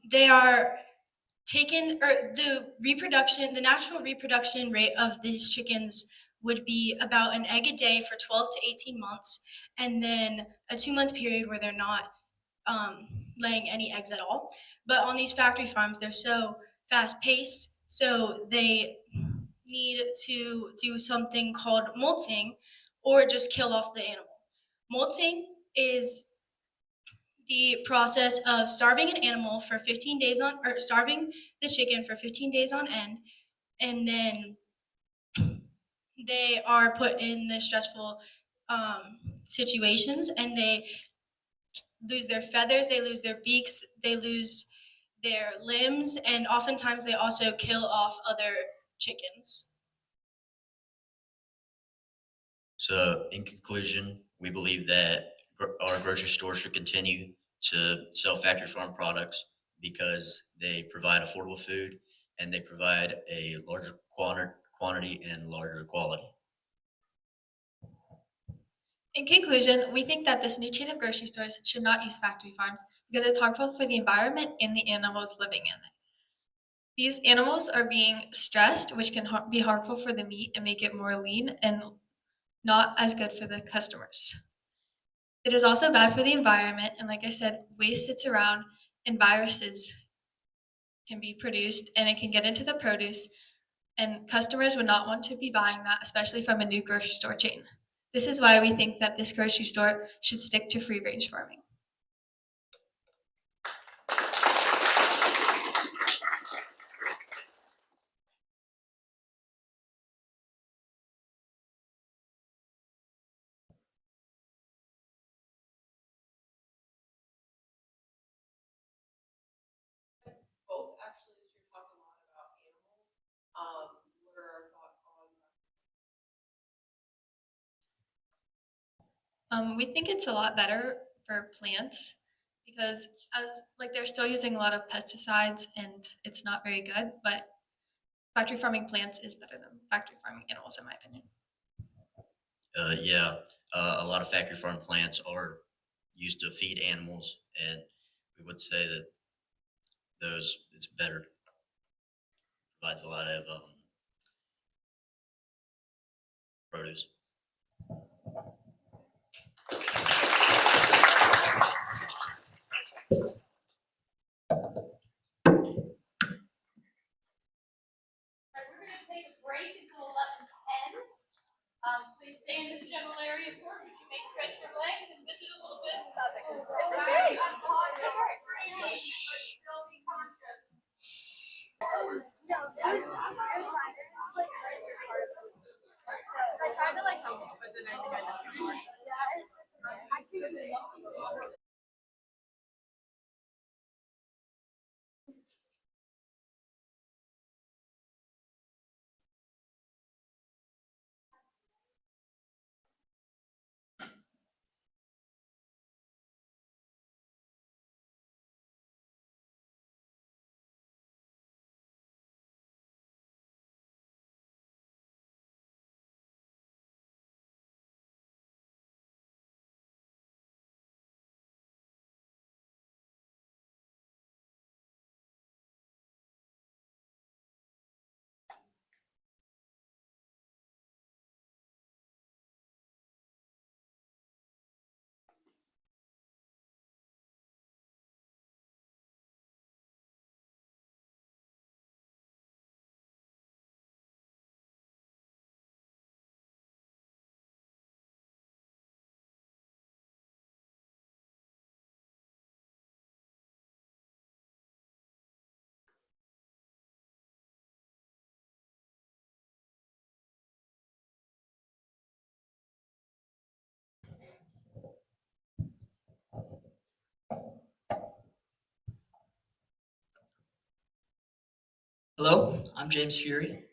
They are taken, or the natural reproduction rate of these chickens would be about an egg a day for 12 to 18 months, and then a 2-month period where they're not laying any eggs at all. But on these factory farms, they're so fast paced, so they need to do something called molting or just kill off the animal. Molting is the process of starving an animal for 15 days on, or starving the chicken for 15 days on end, and then they are put in the stressful situations, and they lose their feathers, they lose their beaks, they lose their limbs, and oftentimes they also kill off other chickens. So, in conclusion, we believe that our grocery store should continue to sell factory farm products because they provide affordable food and they provide a larger quantity and larger quality. In conclusion, we think that this new chain of grocery stores should not use factory farms because it's harmful for the environment and the animals living in it. These animals are being stressed, which can be harmful for the meat and make it more lean and not as good for the customers. It is also bad for the environment, and like I said, waste sits around and viruses can be produced and it can get into the produce, and customers would not want to be buying that, especially from a new grocery store chain. This is why we think that this grocery store should stick to free range farming. Both actually should talk a lot about animals. What are our thoughts on We think it's a lot better for plants because they're still using a lot of pesticides and it's not very good, but factory farming plants is better than factory farming animals in my opinion. A lot of factory farm plants are used to feed animals, and we would say that it's better, provides a lot of produce. We're going to take a break until 11:10. Please stay in this general area, of course, but you may stretch your legs and visit a little bit. It's very unconscious. Still be conscious. No, it's fine. It's like I tried to help, but then I think I missed your part. Yeah, I think Hello, I'm James Fury.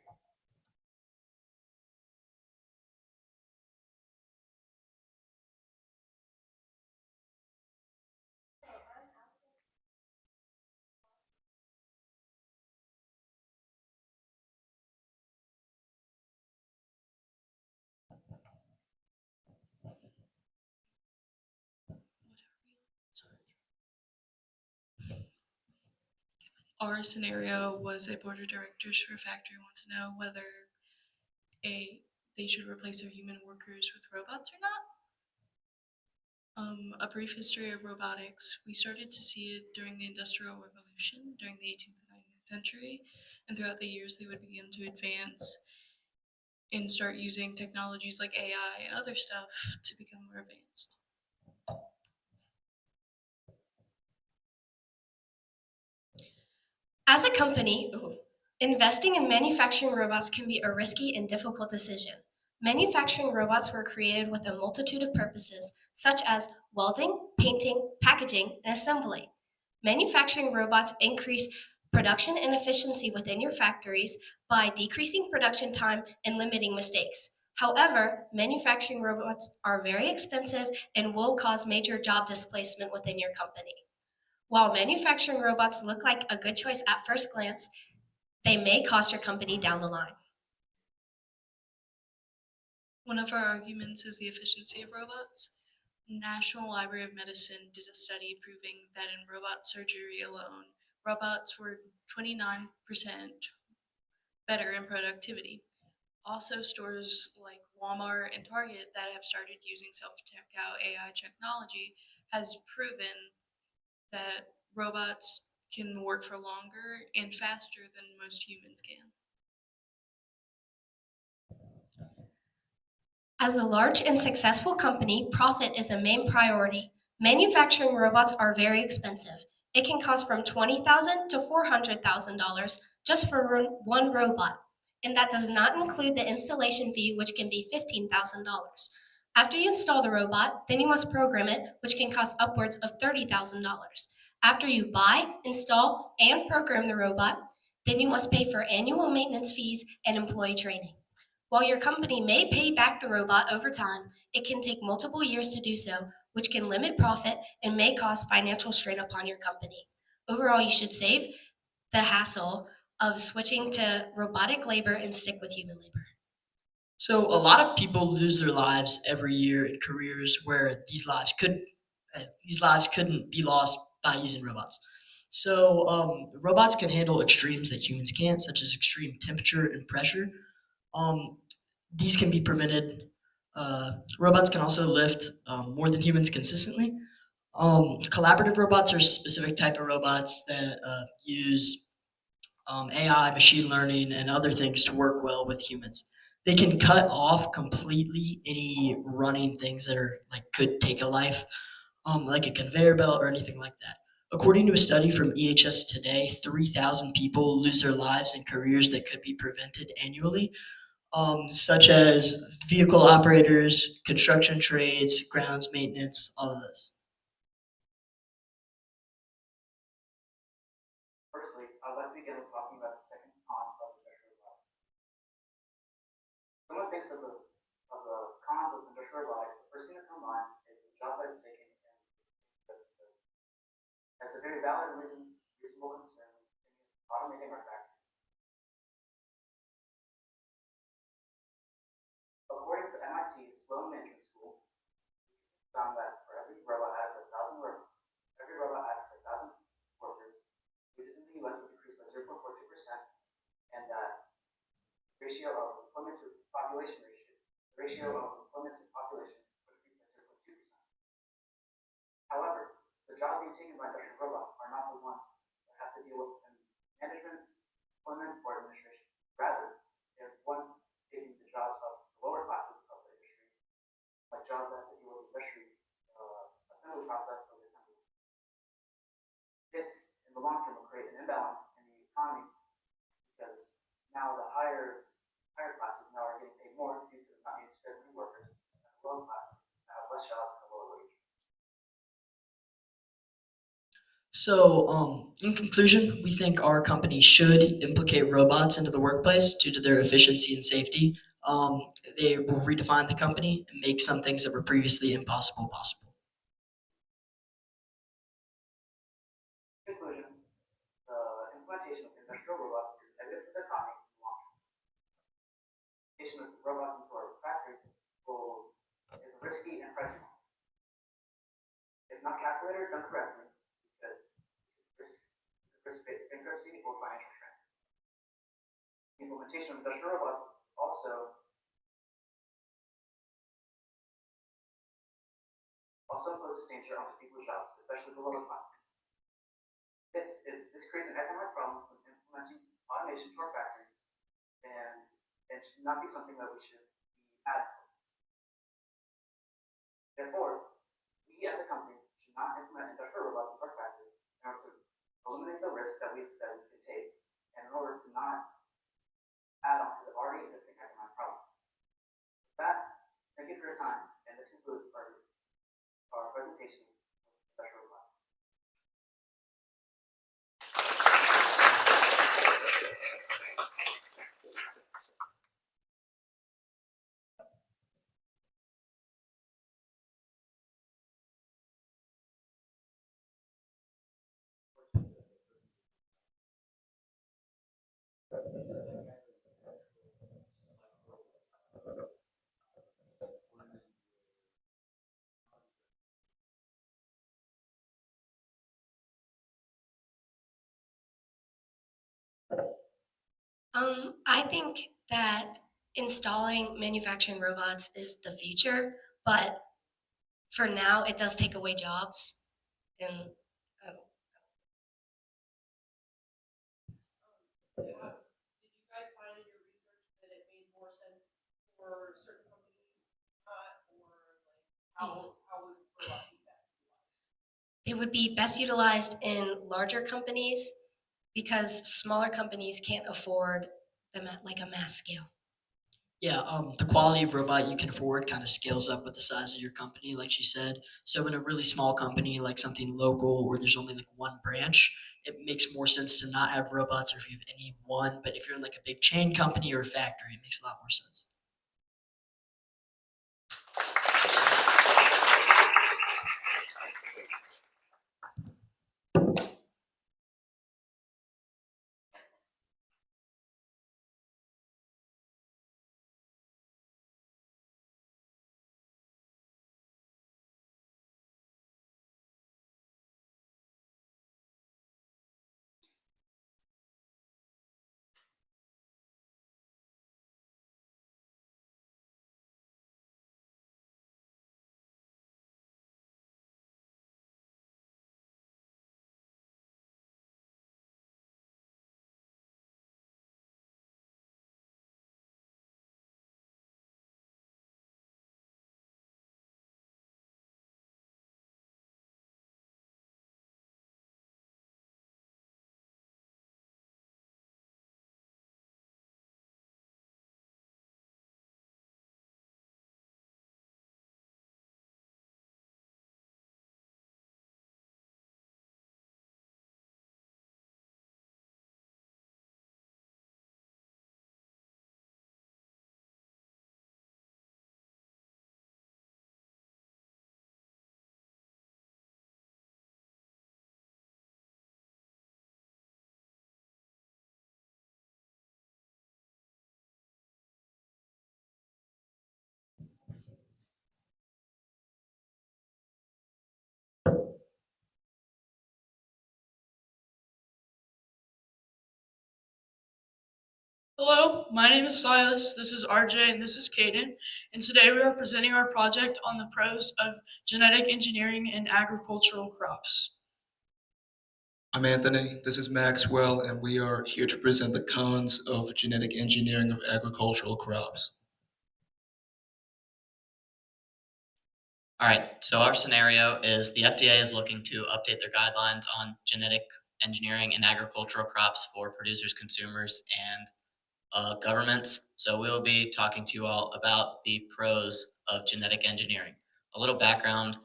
Our scenario was a board of directors for a factory want to know whether they should replace their human workers with robots or not. A brief history of robotics. We started to see it during the Industrial Revolution, during the 18th and 19th century, and throughout the years they would begin to advance and start using technologies like AI and other stuff to become more advanced. As a company, investing in manufacturing robots can be a risky and difficult decision. Manufacturing robots were created with a multitude of purposes, such as welding, painting, packaging, and assembly. Manufacturing robots increase production and efficiency within your factories by decreasing production time and limiting mistakes. However, manufacturing robots are very expensive and will cause major job displacement within your company. While manufacturing robots look like a good choice at first glance, they may cost your company down the line. One of our arguments is the efficiency of robots. National Library of Medicine did a study proving that in robot surgery alone, robots were 29% better in productivity. Also, stores like Walmart and Target that have started using self-checkout AI technology has proven that robots can work for longer and faster than most humans can. As a large and successful company, profit is a main priority. Manufacturing robots are very expensive. It can cost from $20,000 to $400,000 just for one robot. And that does not include the installation fee, which can be $15,000. After you install the robot, then you must program it, which can cost upwards of $30,000. After you buy, install, and program the robot, then you must pay for annual maintenance fees and employee training. While your company may pay back the robot over time, it can take multiple years to do so, which can limit profit and may cause financial strain upon your company. Overall, you should save the hassle of switching to robotic labor and stick with human labor. So a lot of people lose their lives every year in careers where these lives couldn't be lost by using robots. So robots can handle extremes that humans can't, such as extreme temperature and pressure. These can be prevented. Robots can also lift more than humans consistently. Collaborative robots are a specific type of robots that use AI, machine learning, and other things to work well with humans. They can cut off completely any running things that are could take a life, like a conveyor belt or anything like that. According to a study from EHS Today, 3,000 people lose their lives in careers that could be prevented annually, such as vehicle operators, construction trades, grounds maintenance, all of this. Firstly, I'd like to begin with talking about the second con of industrial robotics. Someone thinks of the cons of industrial robotics, the first thing that comes to mind is the job that it's taking and that's a very valid reasonable concern in automating our factories. According to MIT's Sloan Management School, found that for every robot out of 1,000 workers, wages in the U.S. would decrease by 0.42%, and that the ratio of employment to population would decrease by 0.2%. However, the jobs being taken by industrial robots are not the ones that have to deal with management, employment, or administration. Rather, they're the ones taking the jobs of the lower classes of the industry, like jobs that have to deal with industry assembly process or the assembly. This, in the long term, will create an imbalance in the economy because now the higher classes now are getting paid more due to not needing as many workers, and the lower classes have less jobs and a lower wage. So In conclusion, we think our company should implicate robots into the workplace due to their efficiency and safety. They will redefine the company and make some things that were previously impossible possible. In conclusion, the implementation of industrial robots is negative for the economy in the long term. Implementation of robots into our factories is a risky and pricey one. If not calculated or done correctly, it could risk bankruptcy or financial strain. The implementation of industrial robots also poses danger onto people's jobs, especially the lower class. This creates an economic problem with implementing automation to our factories, and it should not be something that we should be advocating. Therefore, we as a company should not implement industrial robots into our factories in order to eliminate the risk that we can take, and in order to not add on to the already existing economic problem. With that, thank you for your time, and this concludes our presentation of industrial robots. I think that installing manufacturing robots is the future, but for now, it does take away jobs. And Did you guys find in your research that it made more sense for certain companies, or like how would robot be best utilized? it would be best utilized in larger companies because smaller companies can't afford them at like a mass scale. Yeah, the quality of robot you can afford kind of scales up with the size of your company, like she said. So in a really small company, like something local where there's only like one branch, it makes more sense to not have robots or if you have any one. But if you're in like a big chain company or a factory, it makes a lot more sense. Hello, my name is Silas, this is RJ, and this is Caden, and today we are presenting our project on the pros of genetic engineering in agricultural crops. I'm Anthony, this is Maxwell, and we are here to present the cons of genetic engineering of agricultural crops. All right, so our scenario is the FDA is looking to update their guidelines on genetic engineering in agricultural crops for producers, consumers, and governments. So we'll be talking to you all about the pros of genetic engineering. A little background,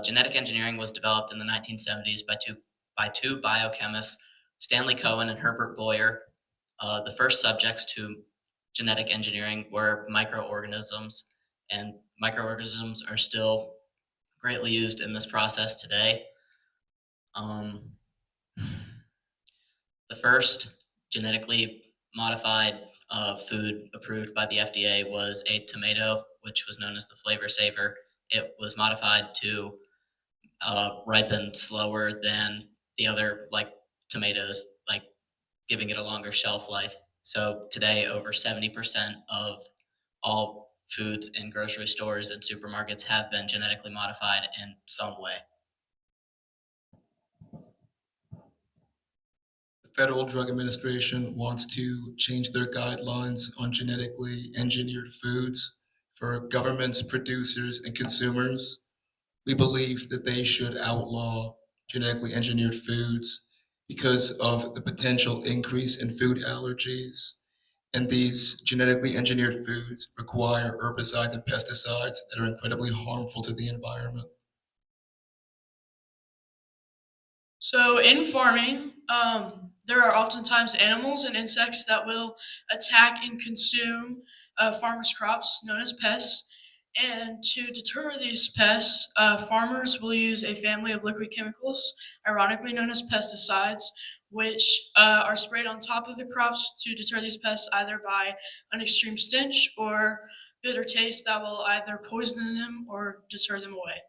genetic engineering was developed in the 1970s by by two biochemists, Stanley Cohen and Herbert Boyer. The first subjects to genetic engineering were microorganisms, and microorganisms are still greatly used in this process today. The first genetically modified food approved by the FDA was a tomato, which was known as the flavor saver. It was modified to ripen slower than the other tomatoes, giving it a longer shelf life. So today, over 70% of all foods in grocery stores and supermarkets have been genetically modified in some way. The Federal Drug Administration wants to change their guidelines on genetically engineered foods for governments, producers, and consumers. We believe that they should outlaw genetically engineered foods because of the potential increase in food allergies. And these genetically engineered foods require herbicides and pesticides that are incredibly harmful to the environment. So in farming, there are oftentimes animals and insects that will attack and consume farmers' crops, known as pests. And to deter these pests, farmers will use a family of liquid chemicals, ironically known as pesticides, which are sprayed on top of the crops to deter these pests either by an extreme stench or bitter taste that will either poison them or deter them away.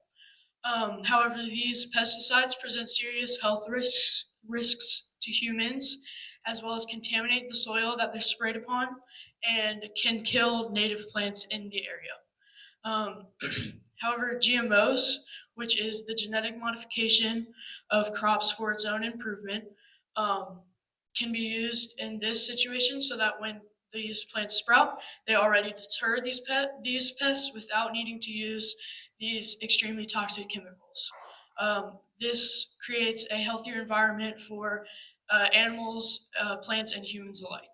However, these pesticides present serious health risks to humans, as well as contaminate the soil that they're sprayed upon and can kill native plants in the area. However, GMOs, which is the genetic modification of crops for its own improvement, can be used in this situation so that when these plants sprout, they already deter these pests without needing to use these extremely toxic chemicals. This creates a healthier environment for animals, plants, and humans alike.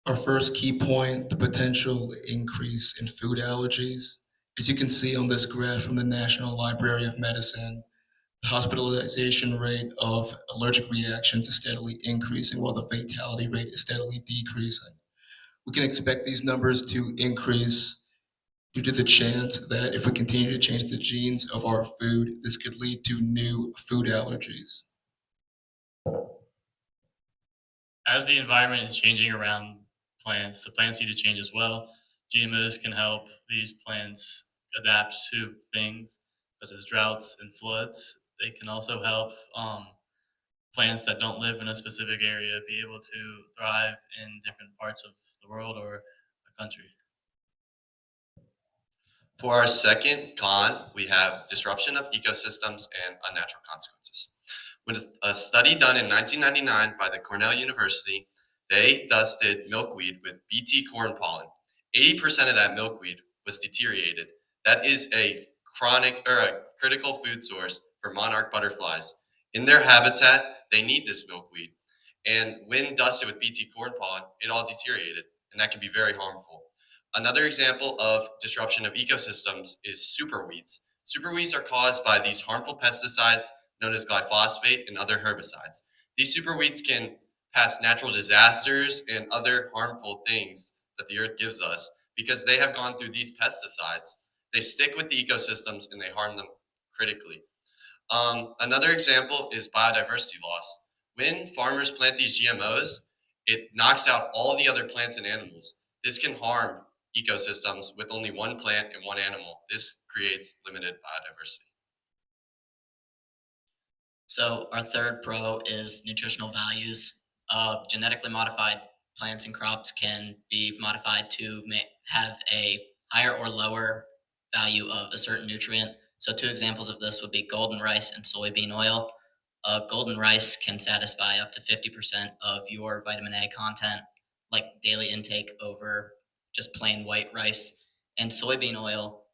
Our first key point, the potential increase in food allergies. As you can see on this graph from the National Library of Medicine, the hospitalization rate of allergic reactions is steadily increasing while the fatality rate is steadily decreasing. We can expect these numbers to increase due to the chance that if we continue to change the genes of our food, this could lead to new food allergies. As the environment is changing around plants, the plants need to change as well. GMOs can help these plants adapt to things such as droughts and floods. They can also help plants that don't live in a specific area be able to thrive in different parts of the world or a country. For our second con, we have disruption of ecosystems and unnatural consequences. With a study done in 1999 by the Cornell University, they dusted milkweed with Bt corn pollen. 80% of that milkweed was deteriorated. That is a critical food source for monarch butterflies. In their habitat, they need this milkweed. And when dusted with Bt corn pollen, it all deteriorated, and that can be very harmful. Another example of disruption of ecosystems is superweeds. Superweeds are caused by these harmful pesticides known as glyphosate and other herbicides. These superweeds can pass natural disasters and other harmful things that the earth gives us because they have gone through these pesticides. They stick with the ecosystems and they harm them critically. Another example is biodiversity loss. When farmers plant these GMOs, it knocks out all the other plants and animals. This can harm ecosystems with only one plant and one animal. This creates limited biodiversity. So our third pro is nutritional values. Genetically modified plants and crops can be modified to have a higher or lower value of a certain nutrient. So two examples of this would be golden rice and soybean oil. Golden rice can satisfy up to 50% of your vitamin A content, like daily intake over just plain white rice. And soybean oil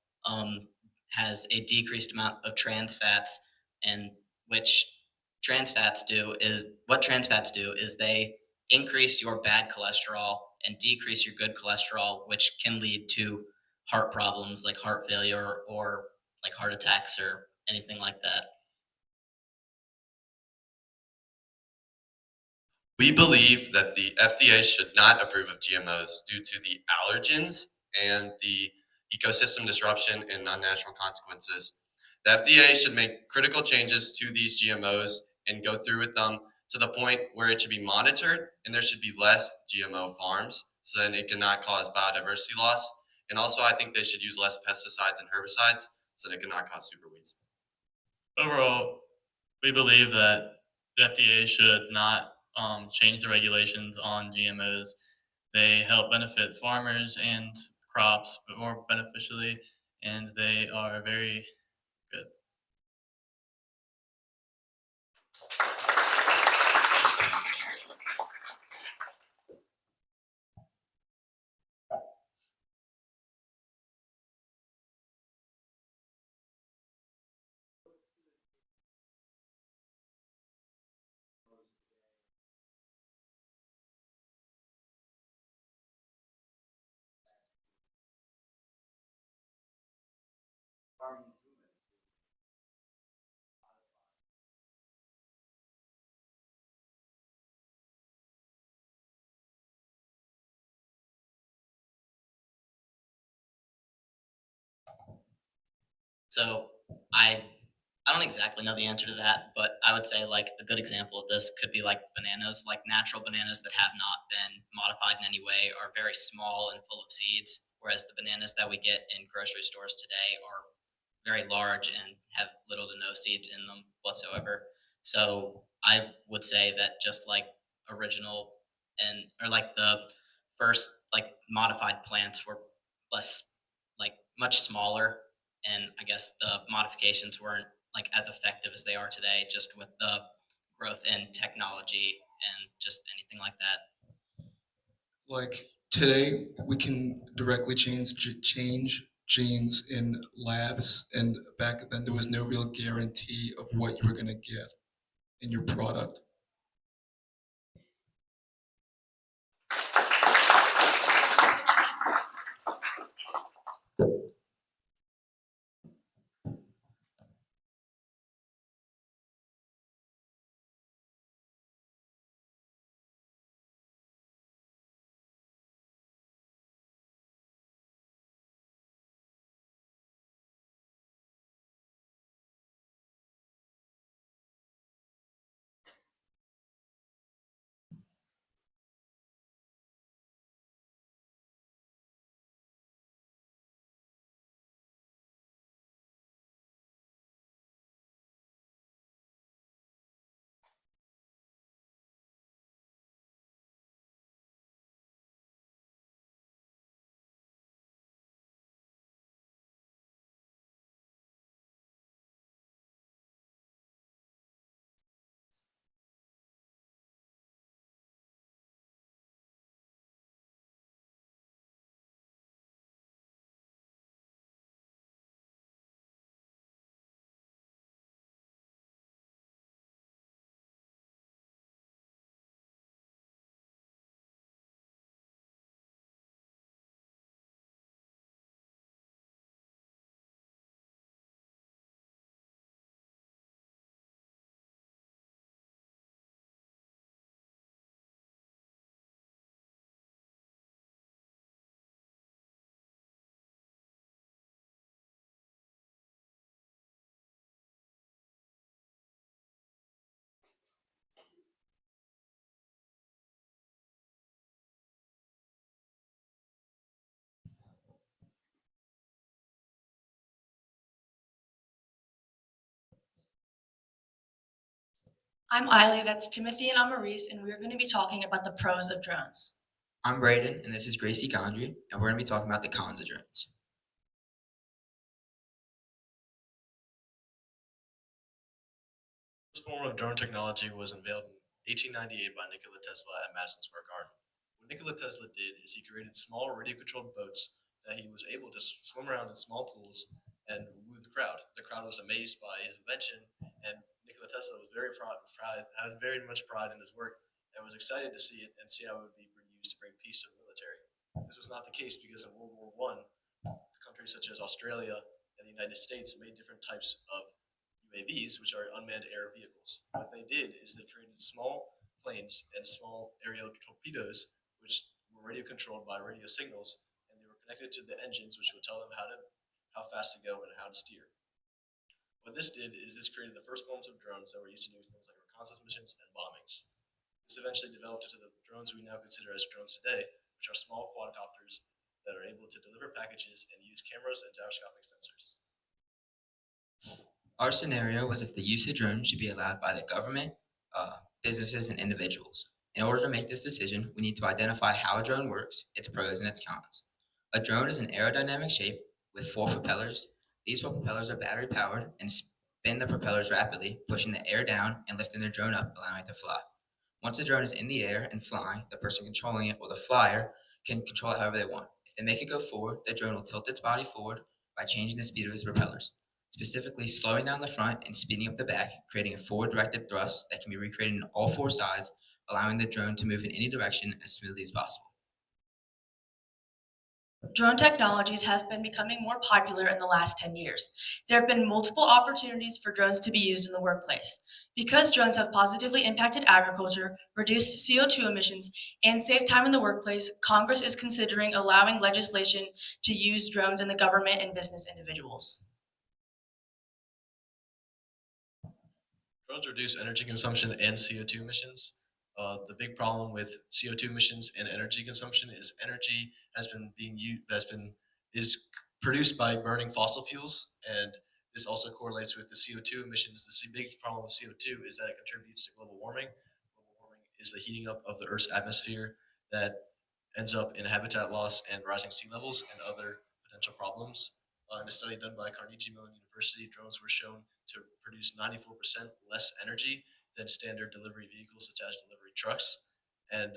has a decreased amount of trans fats, and what trans fats do is they increase your bad cholesterol and decrease your good cholesterol, which can lead to heart problems like heart failure or like heart attacks or anything like that. We believe that the FDA should not approve of GMOs due to the allergens and the ecosystem disruption and unnatural consequences. The FDA should make critical changes to these GMOs and go through with them to the point where it should be monitored and there should be less GMO farms so then it cannot cause biodiversity loss. And also, I think they should use less pesticides and herbicides so they cannot cause super weeds. Overall, we believe that the FDA should not change the regulations on GMOs. They help benefit farmers and crops more beneficially, and they are very good. So I don't exactly know the answer to that, but I would say like a good example of this could be like bananas, like natural bananas that have not been modified in any way are very small and full of seeds, whereas the bananas that we get in grocery stores today are very large and have little to no seeds in them whatsoever. So I would say that just like original and or like the first like modified plants were less like much smaller, and I guess the modifications weren't like as effective as they are today just with the growth in technology and just anything like that. Like today, we can directly change genes in labs, and back then there was no real guarantee of what you were going to get in your product. I'm Eiley, that's Timothy, and I'm Maurice, and we're going to be talking about the pros of drones. I'm Braden, and this is Gracie Gondry, and we're going to be talking about the cons of drones. The first form of drone technology was unveiled in 1898 by Nikola Tesla at Madison Square Garden. What Nikola Tesla did is he created small radio-controlled boats that he was able to swim around in small pools and woo the crowd. The crowd was amazed by his invention, and Nikola Tesla was very proud, has very much pride in his work, and was excited to see it and see how it would be used to bring peace to the military. This was not the case because in World War I, countries such as Australia and the United States made different types of UAVs, which are unmanned air vehicles. What they did is they created small planes and small aerial torpedoes, which were radio controlled by radio signals, and they were connected to the engines, which would tell them how fast to go and how to steer. What this did is this created the first forms of drones that were used to do things like reconnaissance missions and bombings. This eventually developed into the drones we now consider as drones today, which are small quadcopters that are able to deliver packages and use cameras and gyroscopic sensors. Our scenario was if the use of drones should be allowed by the government, businesses, and individuals. In order to make this decision, we need to identify how a drone works, its pros and its cons. A drone is an aerodynamic shape with 4 propellers. These 4 propellers are battery powered and spin the propellers rapidly, pushing the air down and lifting the drone up, allowing it to fly. Once the drone is in the air and flying, the person controlling it or the flyer can control it however they want. If they make it go forward, the drone will tilt its body forward by changing the speed of its propellers, specifically slowing down the front and speeding up the back, creating a forward-directed thrust that can be recreated on all 4 sides, allowing the drone to move in any direction as smoothly as possible. Drone technologies has been becoming more popular in the last 10 years. There have been multiple opportunities for drones to be used in the workplace. Because drones have positively impacted agriculture, reduced CO2 emissions, and saved time in the workplace, Congress is considering allowing legislation to use drones in the government and business individuals. Drones reduce energy consumption and CO2 emissions. The big problem with CO2 emissions and energy consumption is energy is produced by burning fossil fuels, and this also correlates with the CO2 emissions. The big problem with CO2 is that it contributes to global warming. Global warming is the heating up of the Earth's atmosphere that ends up in habitat loss and rising sea levels and other potential problems. In a study done by Carnegie Mellon University, drones were shown to produce 94% less energy than standard delivery vehicles such as delivery trucks. And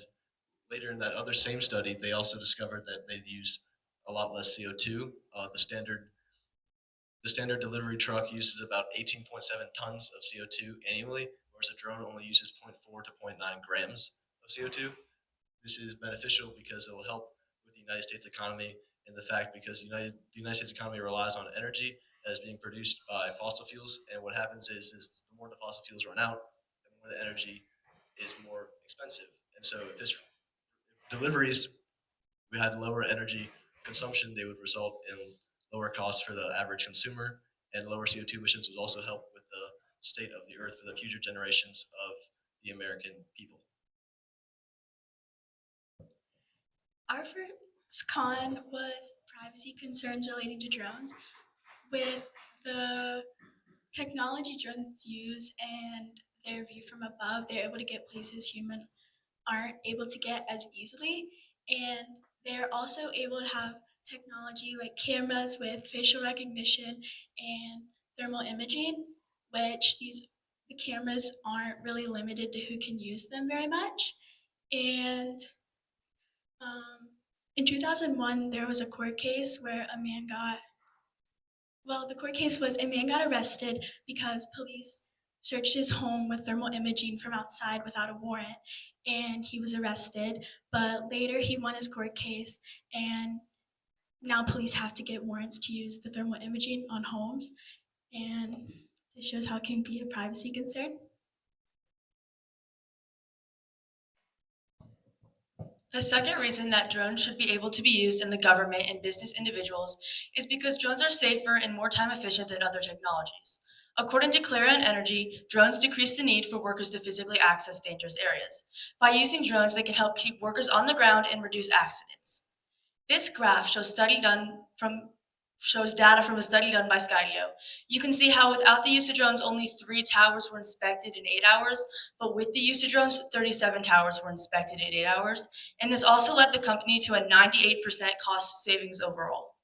later in that other same study, they also discovered that they've used a lot less CO2. The standard delivery truck uses about 18.7 tons of CO2 annually, whereas a drone only uses 0.4 to 0.9 grams of CO2. This is beneficial because it will help with the United States economy and the fact because the United States economy relies on energy that is being produced by fossil fuels, and what happens is the more the fossil fuels run out, the more the energy is more expensive. And so if deliveries we had lower energy consumption, they would result in lower costs for the average consumer, and lower CO2 emissions would also help with the state of the earth for the future generations of the American people. Our first con was privacy concerns relating to drones. With the technology drones use and their view from above, they're able to get places humans aren't able to get as easily. And they're also able to have technology like cameras with facial recognition and thermal imaging, which the cameras aren't really limited to who can use them very much. And in 2001, there was a court case where the court case was a man got arrested because police searched his home with thermal imaging from outside without a warrant, and he was arrested. But later he won his court case, and now police have to get warrants to use the thermal imaging on homes, and this shows how it can be a privacy concern. The second reason that drones should be able to be used in the government and business individuals is because drones are safer and more time efficient than other technologies. According to Clarion Energy, drones decrease the need for workers to physically access dangerous areas. By using drones, they can help keep workers on the ground and reduce accidents. This graph shows data from a study done by Skydio. You can see how without the use of drones, only 3 towers were inspected in 8 hours, but with the use of drones, 37 towers were inspected in 8 hours, and this also led the company to a 98% cost savings overall.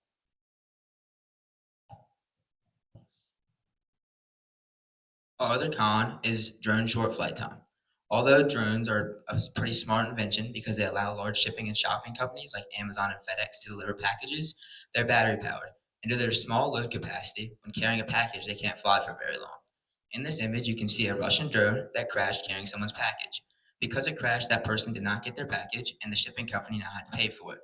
Our other con is drone short flight time. Although drones are a pretty smart invention because they allow large shipping and shopping companies like Amazon and FedEx to deliver packages, they're battery powered. And due to their small load capacity, when carrying a package, they can't fly for very long. In this image, you can see a Russian drone that crashed carrying someone's package. Because it crashed, that person did not get their package, and the shipping company now had to pay for it.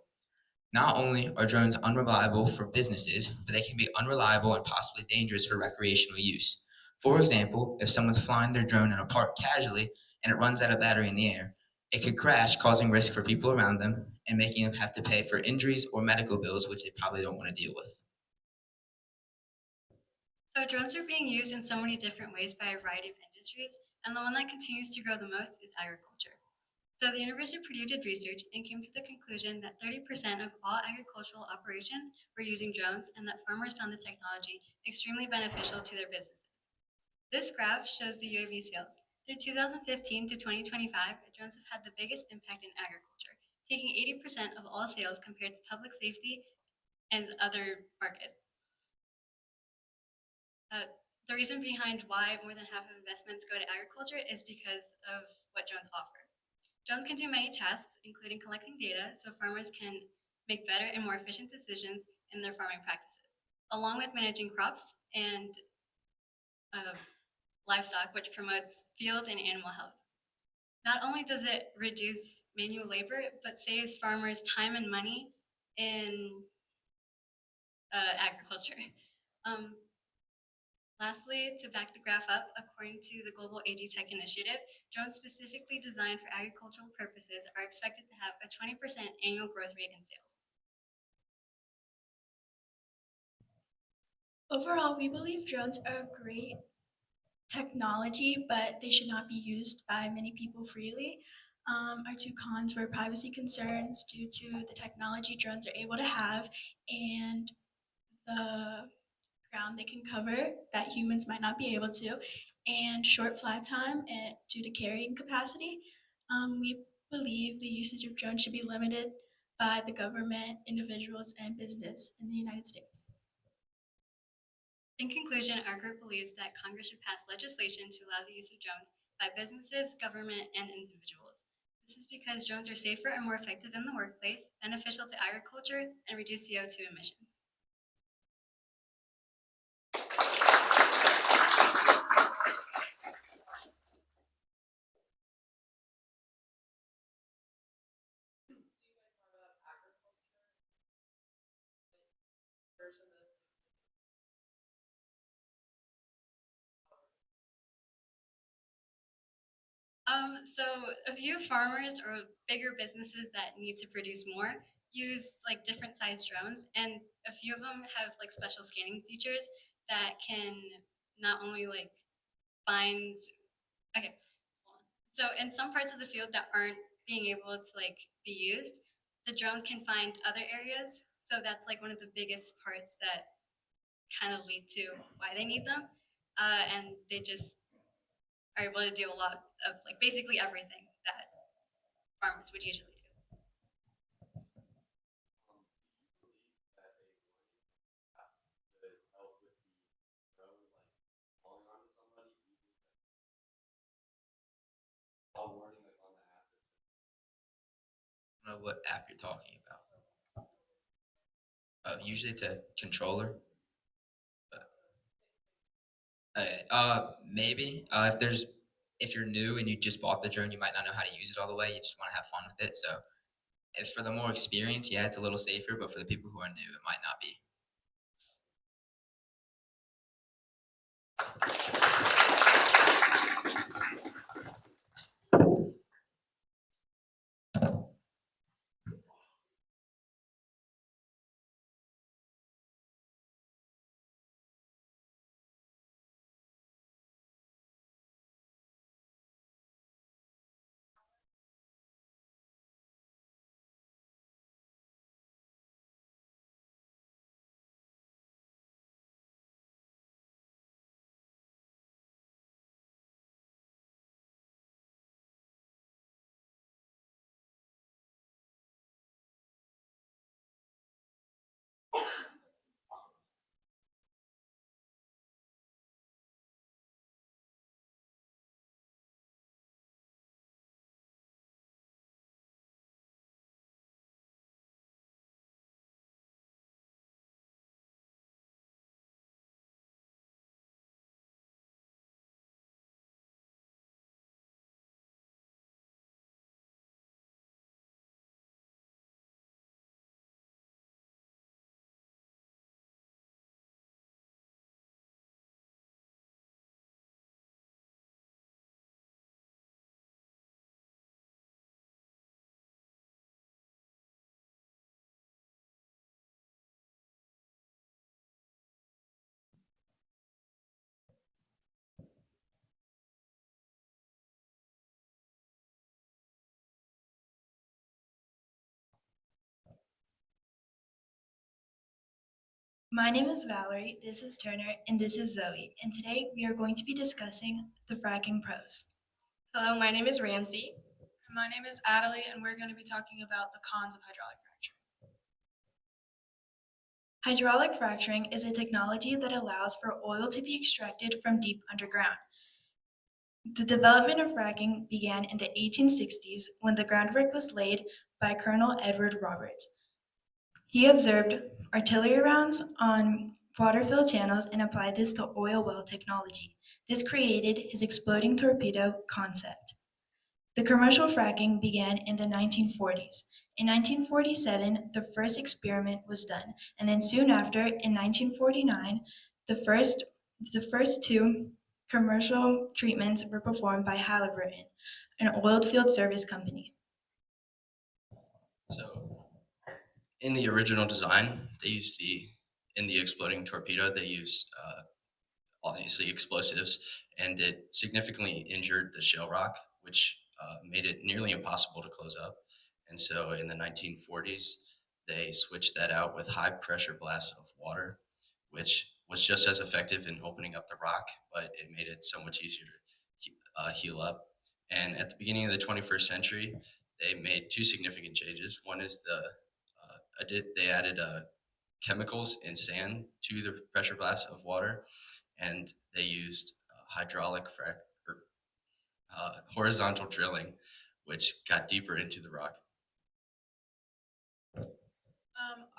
Not only are drones unreliable for businesses, but they can be unreliable and possibly dangerous for recreational use. For example, if someone's flying their drone in a park casually and it runs out of battery in the air, it could crash, causing risk for people around them and making them have to pay for injuries or medical bills, which they probably don't want to deal with. So drones are being used in so many different ways by a variety of industries, and the one that continues to grow the most is agriculture. So the University of Purdue did research and came to the conclusion that 30% of all agricultural operations were using drones and that farmers found the technology extremely beneficial to their businesses. This graph shows the UAV sales. Through 2015 to 2025, drones have had the biggest impact in agriculture, taking 80% of all sales compared to public safety and other markets. The reason behind why more than half of investments go to agriculture is because of what drones offer. Drones can do many tasks, including collecting data so farmers can make better and more efficient decisions in their farming practices, along with managing crops and livestock, which promotes field and animal health. Not only does it reduce manual labor, but saves farmers time and money in agriculture. Lastly, to back the graph up, according to the Global AG-Tech Initiative, drones specifically designed for agricultural purposes are expected to have a 20% annual growth rate in sales. Overall, we believe drones are a great technology, but they should not be used by many people freely. Our two cons were privacy concerns due to the technology drones are able to have and the ground they can cover that humans might not be able to, and short flight time due to carrying capacity. We believe the usage of drones should be limited by the government, individuals, and business in the United States. In conclusion, our group believes that Congress should pass legislation to allow the use of drones by businesses, government, and individuals. This is because drones are safer and more effective in the workplace, beneficial to agriculture, and reduce CO2 emissions. So a few farmers or bigger businesses that need to produce more use like different size drones, and a few of them have like special scanning features that can not only like find, okay, so in some parts of the field that aren't being able to like be used, the drones can find other areas. So that's like one of the biggest parts that kind of lead to why they need them. And they just are able to do a lot of like basically everything that farmers would usually do. I don't know what app you're talking about. Usually it's a controller. Maybe if you're new and you just bought the drone, you might not know how to use it all the way. You just want to have fun with it. So, if for the more experienced, yeah, it's a little safer. But for the people who are new, it might not be. My name is Valerie, this is Turner, and this is Zoe, and today we are going to be discussing the fracking pros. Hello, my name is Ramsey. And my name is Adelie, and we're going to be talking about the cons of hydraulic fracturing. Hydraulic fracturing is a technology that allows for oil to be extracted from deep underground. The development of fracking began in the 1860s when the groundwork was laid by Colonel Edward Roberts. He observed artillery rounds on water-filled channels and applied this to oil well technology. This created his exploding torpedo concept. The commercial fracking began in the 1940s. In 1947, the first experiment was done, and then soon after, in 1949, the first two commercial treatments were performed by Halliburton, an oil field service company. So in the original design, in the exploding torpedo, they used obviously explosives, and it significantly injured the shell rock, which made it nearly impossible to close up. And so in the 1940s, they switched that out with high pressure blasts of water, which was just as effective in opening up the rock, but it made it so much easier to heal up. And at the beginning of the 21st century, they made two significant changes. One is they added chemicals and sand to the pressure blast of water, and they used horizontal drilling, which got deeper into the rock.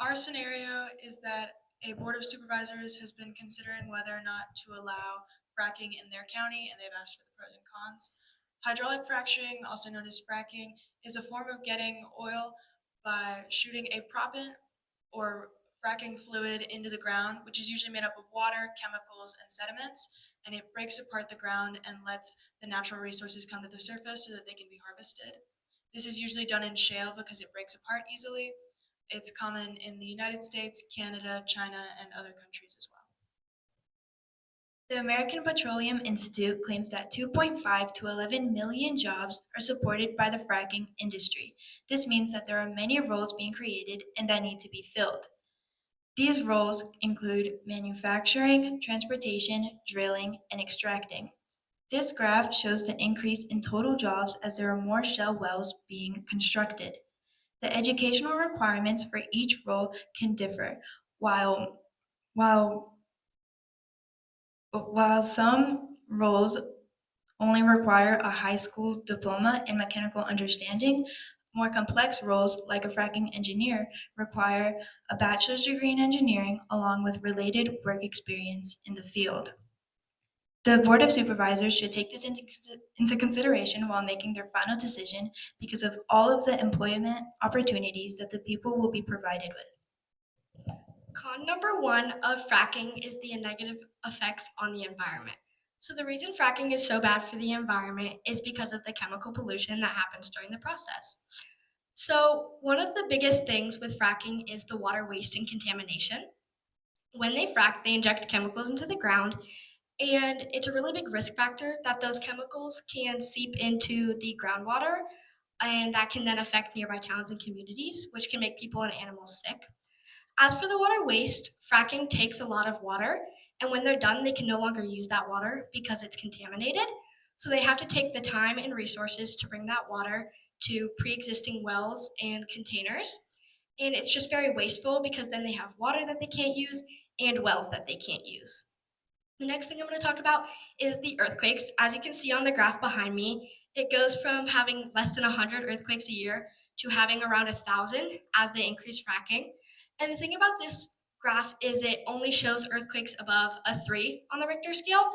Our scenario is that a board of supervisors has been considering whether or not to allow fracking in their county, and they've asked for the pros and cons. Hydraulic fracturing, also known as fracking, is a form of getting oil by shooting a proppant or fracking fluid into the ground, which is usually made up of water, chemicals, and sediments, and it breaks apart the ground and lets the natural resources come to the surface so that they can be harvested. This is usually done in shale because it breaks apart easily. It's common in the United States, Canada, China, and other countries as well. The American Petroleum Institute claims that 2.5 to 11 million jobs are supported by the fracking industry. This means that there are many roles being created and that need to be filled. These roles include manufacturing, transportation, drilling, and extracting. This graph shows the increase in total jobs as there are more shale wells being constructed. The educational requirements for each role can differ. While some roles only require a high school diploma in mechanical understanding, more complex roles, like a fracking engineer, require a bachelor's degree in engineering along with related work experience in the field. The Board of Supervisors should take this into consideration while making their final decision because of all of the employment opportunities that the people will be provided with. Con number one of fracking is the negative effects on the environment. So the reason fracking is so bad for the environment is because of the chemical pollution that happens during the process. So one of the biggest things with fracking is the water waste and contamination. When they frack, they inject chemicals into the ground, and it's a really big risk factor that those chemicals can seep into the groundwater, and that can then affect nearby towns and communities, which can make people and animals sick. As for the water waste, fracking takes a lot of water, and when they're done, they can no longer use that water because it's contaminated. So they have to take the time and resources to bring that water to pre-existing wells and containers. And it's just very wasteful because then they have water that they can't use and wells that they can't use. The next thing I'm going to talk about is the earthquakes. As you can see on the graph behind me, it goes from having less than 100 earthquakes a year to having around 1,000 as they increase fracking. And the thing about this graph is it only shows earthquakes above a 3 on the Richter scale,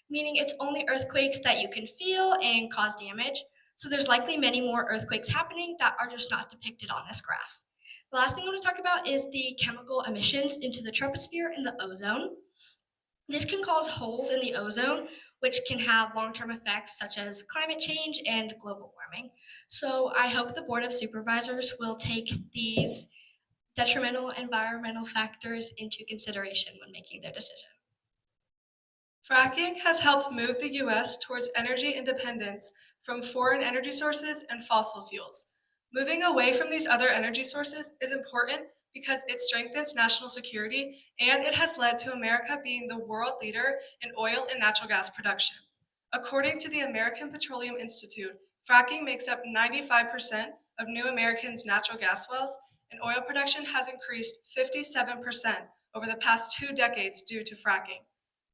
meaning it's only earthquakes that you can feel and cause damage. So there's likely many more earthquakes happening that are just not depicted on this graph. The last thing I want to talk about is the chemical emissions into the troposphere and the ozone. This can cause holes in the ozone, which can have long-term effects such as climate change and global warming. So I hope the Board of Supervisors will take these detrimental environmental factors into consideration when making their decision. Fracking has helped move the U.S. towards energy independence from foreign energy sources and fossil fuels. Moving away from these other energy sources is important because it strengthens national security and it has led to America being the world leader in oil and natural gas production. According to the American Petroleum Institute, fracking makes up 95% of new Americans' natural gas wells, and oil production has increased 57% over the past 2 decades due to fracking.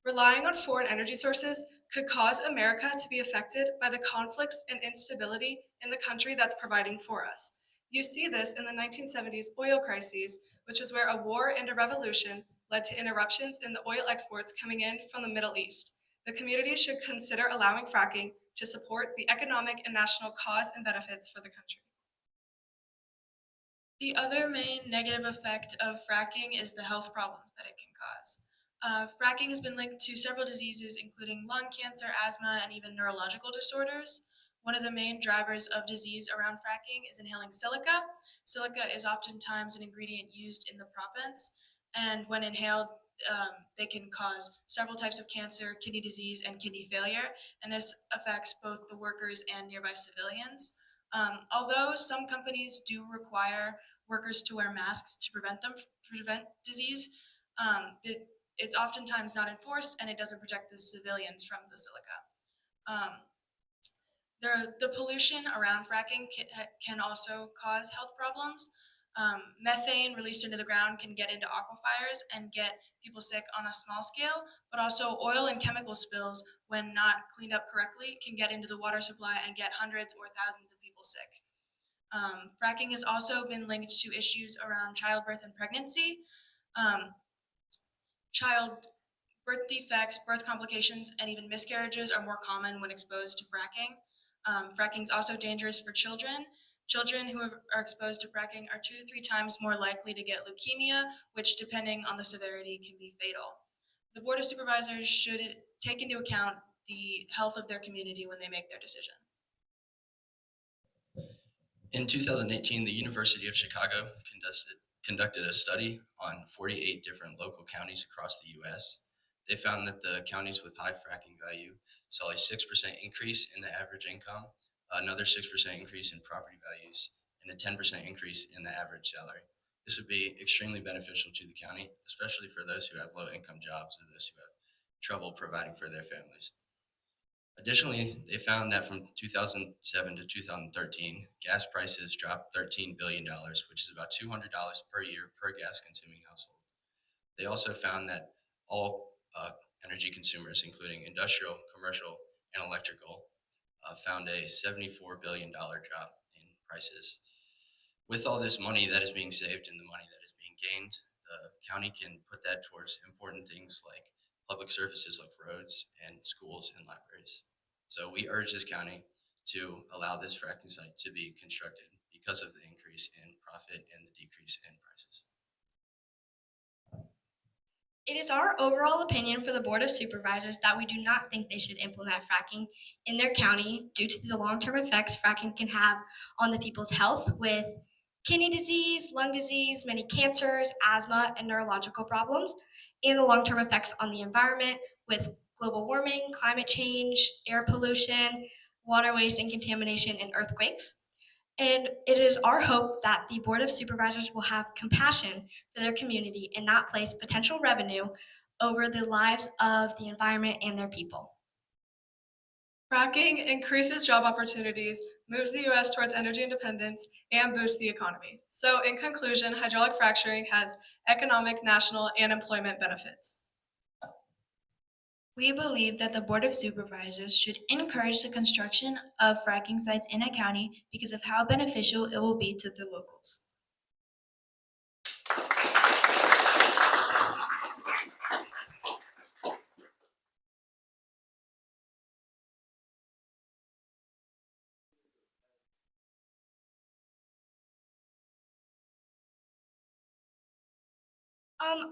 Relying on foreign energy sources could cause America to be affected by the conflicts and instability in the country that's providing for us. You see this in the 1970s oil crises, which is where a war and a revolution led to interruptions in the oil exports coming in from the Middle East. The community should consider allowing fracking to support the economic and national cause and benefits for the country. The other main negative effect of fracking is the health problems that it can cause. Fracking has been linked to several diseases, including lung cancer, asthma, and even neurological disorders. One of the main drivers of disease around fracking is inhaling silica. Silica is oftentimes an ingredient used in the proppants, and when inhaled, they can cause several types of cancer, kidney disease, and kidney failure, and this affects both the workers and nearby civilians. Although some companies do require workers to wear masks to prevent disease, it's oftentimes not enforced and it doesn't protect the civilians from the silica. The pollution around fracking can also cause health problems. Methane released into the ground can get into aquifers and get people sick on a small scale, but also oil and chemical spills, when not cleaned up correctly, can get into the water supply and get hundreds or thousands of people sick. Fracking has also been linked to issues around childbirth and pregnancy. Child birth defects, birth complications, and even miscarriages are more common when exposed to fracking. Fracking is also dangerous for children. Children who are exposed to fracking are 2 to 3 times more likely to get leukemia, which, depending on the severity, can be fatal. The Board of Supervisors should take into account the health of their community when they make their decision. In 2018, the University of Chicago conducted a study on 48 different local counties across the U.S. They found that the counties with high fracking value saw a 6% increase in the average income, another 6% increase in property values, and a 10% increase in the average salary. This would be extremely beneficial to the county, especially for those who have low-income jobs or those who have trouble providing for their families. Additionally, they found that from 2007 to 2013, gas prices dropped $13 billion, which is about $200 per year per gas-consuming household. They also found that all energy consumers, including industrial, commercial, and electrical, found a $74 billion drop in prices. With all this money that is being saved and the money that is being gained, the county can put that towards important things like public services like roads and schools and libraries. So we urge this county to allow this fracking site to be constructed because of the increase in profit and the decrease in prices. It is our overall opinion for the Board of Supervisors that we do not think they should implement fracking in their county due to the long-term effects fracking can have on the people's health, with kidney disease, lung disease, many cancers, asthma, and neurological problems, and the long-term effects on the environment with global warming, climate change, air pollution, water waste and contamination, and earthquakes. And it is our hope that the Board of Supervisors will have compassion for their community and not place potential revenue over the lives of the environment and their people. Fracking increases job opportunities, moves the U.S. towards energy independence, and boosts the economy. So in conclusion, hydraulic fracturing has economic, national, and employment benefits. We believe that the Board of Supervisors should encourage the construction of fracking sites in a county because of how beneficial it will be to the locals.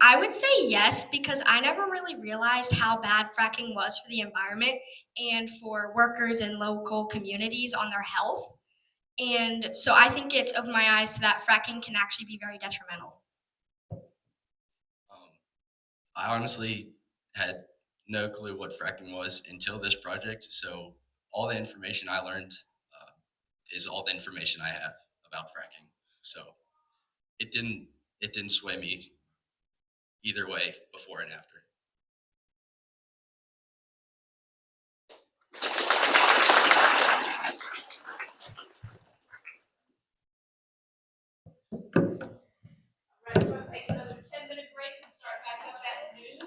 I would say yes, because I never really realized how bad fracking was for the environment and for workers and local communities on their health. And so I think it's opened my eyes to that fracking can actually be very detrimental. I honestly had no clue what fracking was until this project, so all the information I learned is all the information I have about fracking. So it didn't it didn't sway me either way before and after. Right, we're gonna take another 10-minute break and start back up at noon.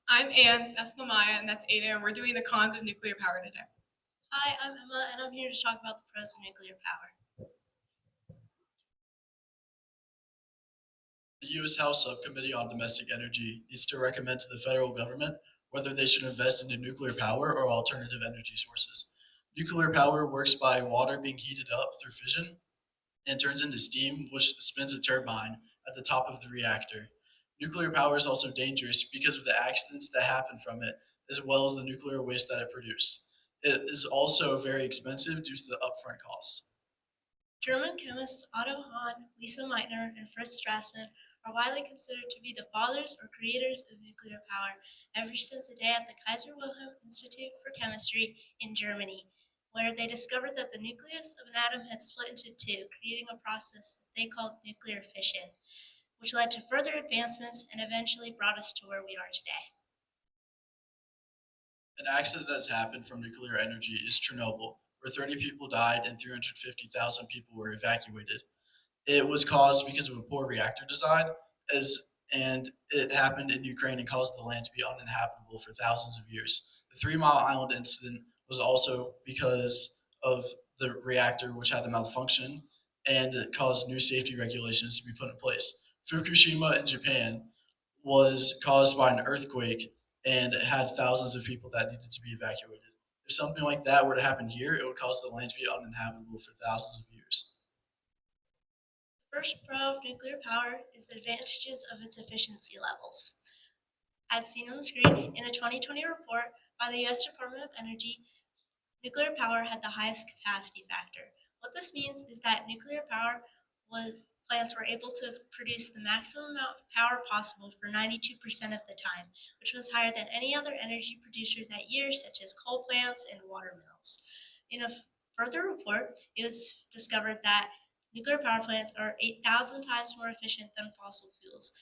I'm Ann, that's Lamaya, and that's Ada, and we're doing the cons of nuclear power today. Hi, I'm Emma, and I'm here to talk about the pros of nuclear power. The U.S. House Subcommittee on Domestic Energy needs to recommend to the federal government whether they should invest into nuclear power or alternative energy sources. Nuclear power works by water being heated up through fission and turns into steam, which spins a turbine at the top of the reactor. Nuclear power is also dangerous because of the accidents that happen from it, as well as the nuclear waste that it produces. It is also very expensive due to the upfront costs. German chemists Otto Hahn, Lisa Meitner, and Fritz Strassmann are widely considered to be the fathers or creators of nuclear power ever since a day at the Kaiser Wilhelm Institute for Chemistry in Germany, where they discovered that the nucleus of an atom had split into two, creating a process that they called nuclear fission, which led to further advancements and eventually brought us to where we are today. An accident that has happened from nuclear energy is Chernobyl, where 30 people died and 350,000 people were evacuated. It was caused because of a poor reactor design, and it happened in Ukraine and caused the land to be uninhabitable for thousands of years. The 3 Mile Island incident was also because of the reactor, which had a malfunction, and it caused new safety regulations to be put in place. Fukushima in Japan was caused by an earthquake and it had thousands of people that needed to be evacuated. If something like that were to happen here, it would cause the land to be uninhabitable for thousands of years. The first pro of nuclear power is the advantages of its efficiency levels. As seen on the screen, in a 2020 report by the U.S. Department of Energy, nuclear power had the highest capacity factor. What this means is that nuclear power plants were able to produce the maximum amount of power possible for 92% of the time, which was higher than any other energy producer that year, such as coal plants and water mills. In a further report, it was discovered that nuclear power plants are 8,000 times more efficient than fossil fuels.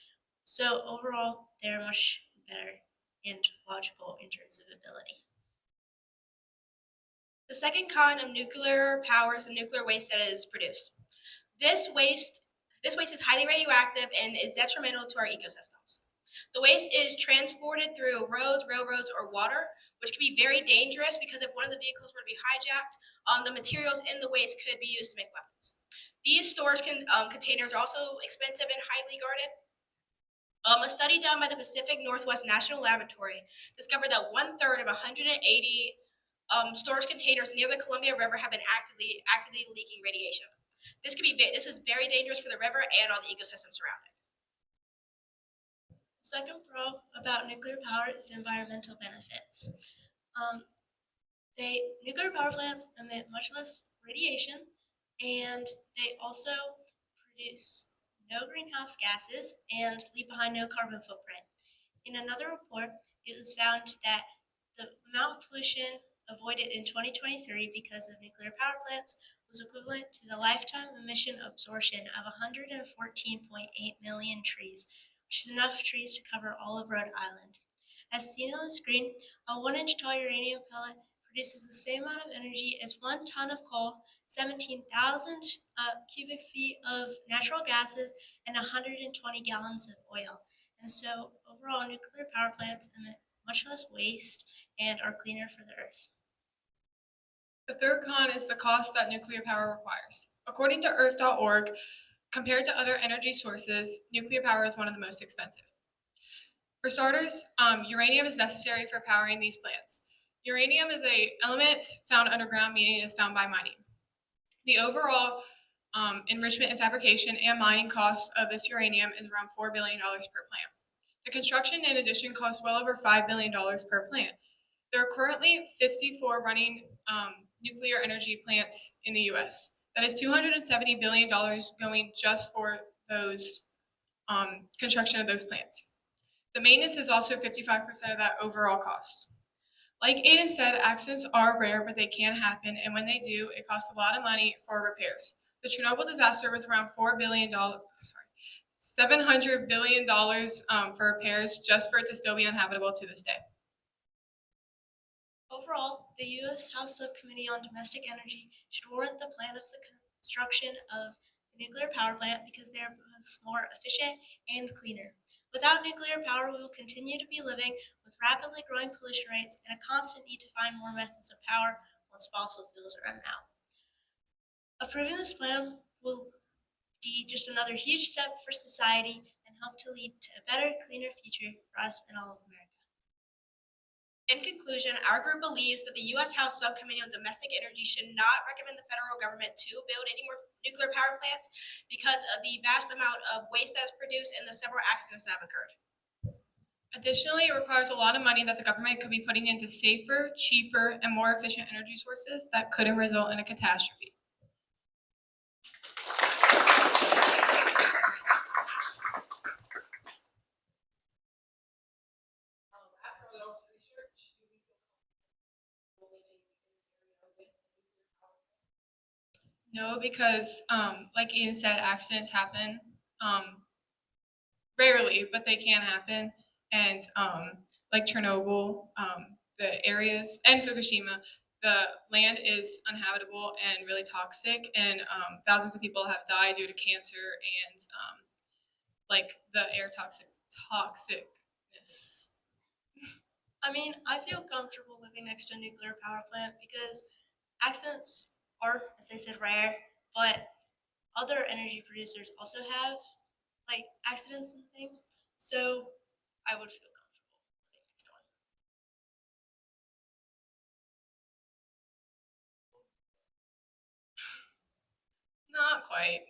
So overall, they're much better and logical in terms of ability. The second con of nuclear power is the nuclear waste that is produced. This waste is highly radioactive and is detrimental to our ecosystems. The waste is transported through roads, railroads, or water, which can be very dangerous because if one of the vehicles were to be hijacked, the materials in the waste could be used to make weapons. These storage containers are also expensive and highly guarded. A study done by the Pacific Northwest National Laboratory discovered that 1/3 of 180 storage containers near the Columbia River have been actively leaking radiation. This is very dangerous for the river and all the ecosystems surrounding. Second pro about nuclear power is the environmental benefits. Nuclear power plants emit much less radiation, and they also produce no greenhouse gases and leave behind no carbon footprint. In another report, it was found that the amount of pollution avoided in 2023 because of nuclear power plants was equivalent to the lifetime emission absorption of 114.8 million trees, which is enough trees to cover all of Rhode Island. As seen on the screen, a 1-inch tall uranium pellet produces the same amount of energy as 1 ton of coal, 17,000 cubic feet of natural gases, and 120 gallons of oil. And so overall, nuclear power plants emit much less waste and are cleaner for the earth. The third con is the cost that nuclear power requires. According to earth.org, compared to other energy sources, nuclear power is one of the most expensive. For starters, uranium is necessary for powering these plants. Uranium is an element found underground, meaning it is found by mining. The overall enrichment and fabrication and mining cost of this uranium is around $4 billion per plant. The construction, in addition, costs well over $5 billion per plant. There are currently 54 running nuclear energy plants in the U.S. That is $270 billion going just for those construction of those plants. The maintenance is also 55% of that overall cost. Like Aiden said, accidents are rare, but they can happen, and when they do, it costs a lot of money for repairs. The Chernobyl disaster was around $700 billion for repairs just for it to still be uninhabitable to this day. Overall, the U.S. House Subcommittee on Domestic Energy should warrant the plan of the construction of the nuclear power plant because they are both more efficient and cleaner. Without nuclear power, we will continue to be living with rapidly growing pollution rates and a constant need to find more methods of power once fossil fuels run out. Approving this plan will be just another huge step for society and help to lead to a better, cleaner future for us and all of America. In conclusion, our group believes that the U.S. House Subcommittee on Domestic Energy should not recommend the federal government to build any more nuclear power plants because of the vast amount of waste that's produced and the several accidents that have occurred. Additionally, it requires a lot of money that the government could be putting into safer, cheaper, and more efficient energy sources that couldn't result in a catastrophe. No, because like Ian said, accidents happen rarely, but they can happen. And like Chernobyl, the areas, and Fukushima, the land is uninhabitable and really toxic, and thousands of people have died due to cancer and like the air toxicness. I mean, I feel comfortable living next to a nuclear power plant because accidents are, as they said, rare, but other energy producers also have like accidents and things. So I would feel comfortable living next to one. Not quite.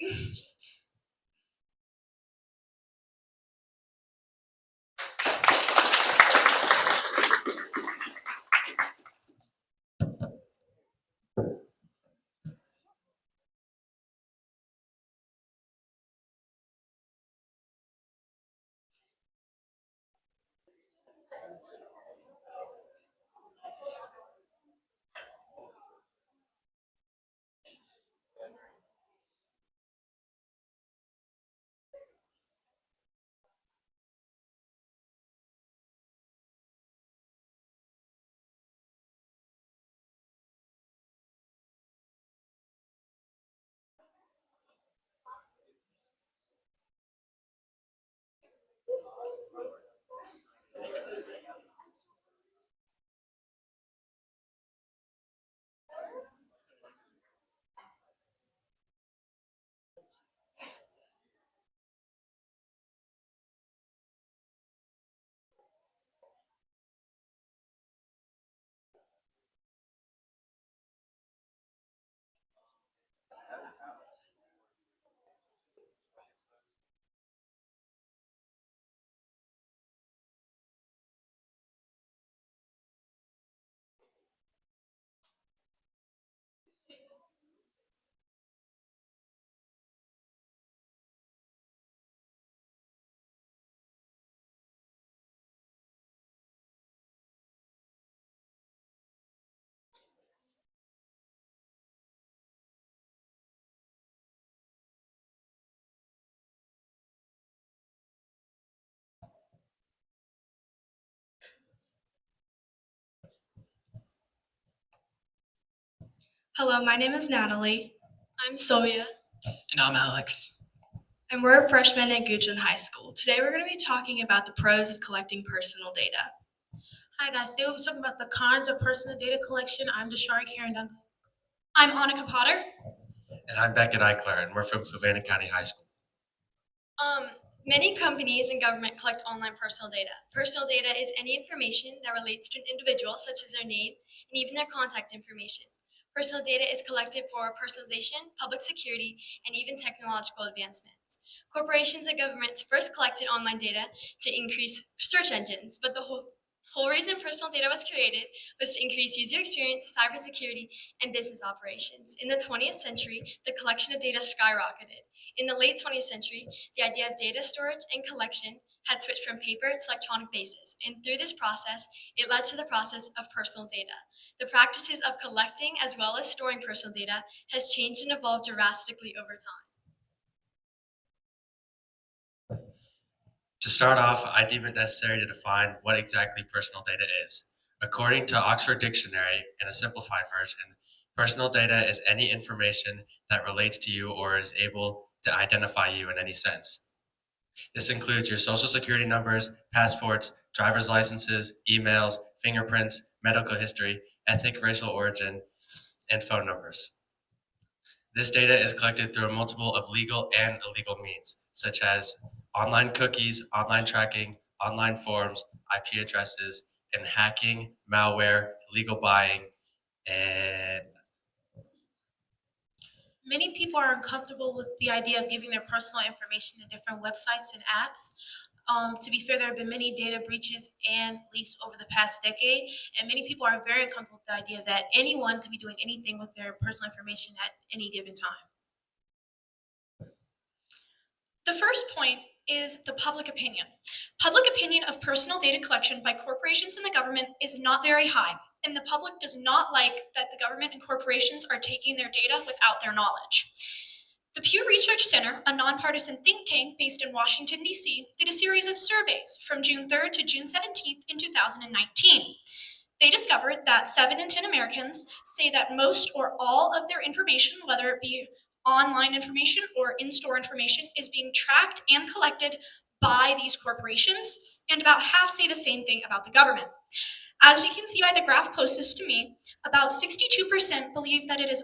Hello, my name is Natalie. I'm Sylvia. And I'm Alex. And we're freshmen at Gudgeon High School. Today we're going to be talking about the pros of collecting personal data. Hi guys, today we'll be talking about the cons of personal data collection. I'm Deshari Karen Duncan. I'm Annika Potter. And I'm Beckett Eichler, and we're from Savannah County High School. Many companies and government collect online personal data. Personal data is any information that relates to an individual, such as their name and even their contact information. Personal data is collected for personalization, public security, and even technological advancements. Corporations and governments first collected online data to increase search engines, but the whole reason personal data was created was to increase user experience, cybersecurity, and business operations. In the 20th century, the collection of data skyrocketed. In the late 20th century, the idea of data storage and collection had switched from paper to electronic basis, and through this process, it led to the process of personal data. The practices of collecting as well as storing personal data has changed and evolved drastically over time. To start off, I deem it necessary to define what exactly personal data is. According to Oxford Dictionary, in a simplified version, personal data is any information that relates to you or is able to identify you in any sense. This includes your social security numbers, passports, driver's licenses, emails, fingerprints, medical history, ethnic racial origin, and phone numbers. This data is collected through a multiple of legal and illegal means, such as online cookies, online tracking, online forms, IP addresses, and hacking, malware, illegal buying, and Many people are uncomfortable with the idea of giving their personal information to different websites and apps. To be fair, there have been many data breaches and leaks over the past decade, and many people are very uncomfortable with the idea that anyone could be doing anything with their personal information at any given time. The first point is the public opinion. Public opinion of personal data collection by corporations and the government is not very high, and the public does not like that the government and corporations are taking their data without their knowledge. The Pew Research Center, a nonpartisan think tank based in Washington, D.C., did a series of surveys from June 3rd to June 17th in 2019. They discovered that 7 in 10 Americans say that most or all of their information, whether it be online information or in-store information, is being tracked and collected by these corporations, and about half say the same thing about the government. As we can see by the graph closest to me, about 62% believe that it is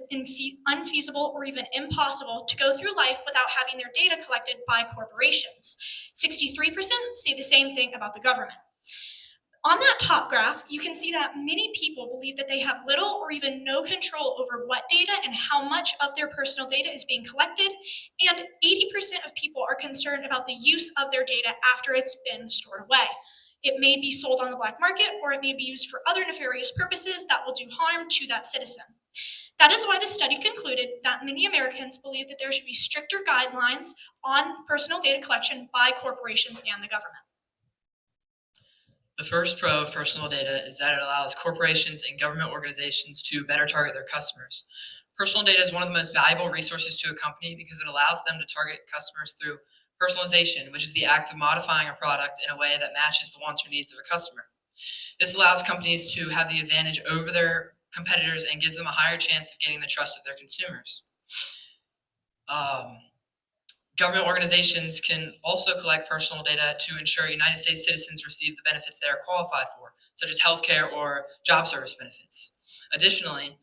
unfeasible or even impossible to go through life without having their data collected by corporations. 63% say the same thing about the government. On that top graph, you can see that many people believe that they have little or even no control over what data and how much of their personal data is being collected, and 80% of people are concerned about the use of their data after it's been stored away. It may be sold on the black market, or it may be used for other nefarious purposes that will do harm to that citizen. That is why the study concluded that many Americans believe that there should be stricter guidelines on personal data collection by corporations and the government. The first pro of personal data is that it allows corporations and government organizations to better target their customers. Personal data is one of the most valuable resources to a company because it allows them to target customers through personalization, which is the act of modifying a product in a way that matches the wants or needs of a customer. This allows companies to have the advantage over their competitors and gives them a higher chance of getting the trust of their consumers. Government organizations can also collect personal data to ensure United States citizens receive the benefits they are qualified for, such as healthcare or job service benefits. Additionally,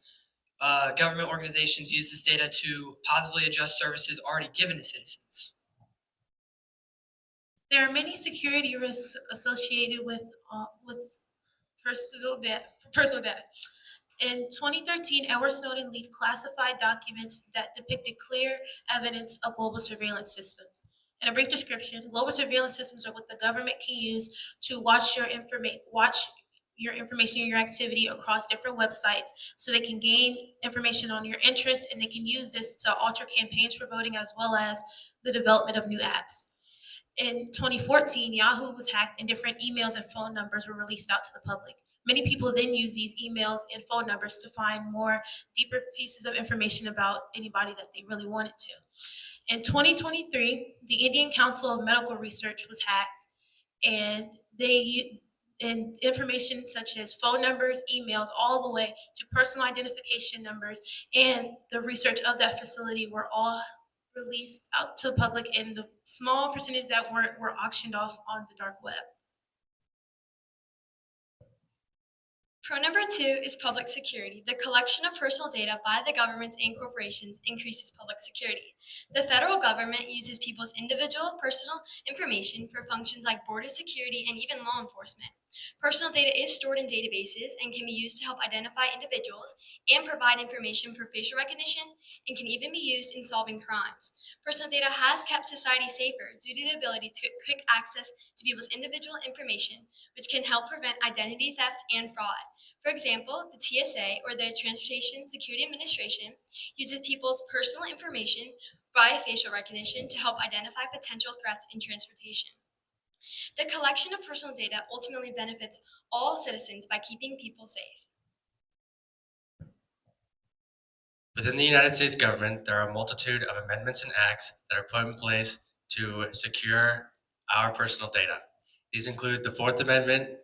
government organizations use this data to positively adjust services already given to citizens. There are many security risks associated with personal data. In 2013, Edward Snowden leaked classified documents that depicted clear evidence of global surveillance systems. In a brief description, global surveillance systems are what the government can use to watch your information and your activity across different websites, so they can gain information on your interests, and they can use this to alter campaigns for voting as well as the development of new apps. In 2014, Yahoo was hacked and different emails and phone numbers were released out to the public. Many people then use these emails and phone numbers to find more deeper pieces of information about anybody that they really wanted to. In 2023, the Indian Council of Medical Research was hacked, and and information such as phone numbers, emails, all the way to personal identification numbers, and the research of that facility were all released out to the public, and the small percentage that weren't were auctioned off on the dark web. Pro number 2 is public security. The collection of personal data by the governments and corporations increases public security. The federal government uses people's individual personal information for functions like border security and even law enforcement. Personal data is stored in databases and can be used to help identify individuals and provide information for facial recognition and can even be used in solving crimes. Personal data has kept society safer due to the ability to get quick access to people's individual information, which can help prevent identity theft and fraud. For example, the TSA, or the Transportation Security Administration, uses people's personal information via facial recognition to help identify potential threats in transportation. The collection of personal data ultimately benefits all citizens by keeping people safe. Within the United States government, there are a multitude of amendments and acts that are put in place to secure our personal data. These include the Fourth Amendment,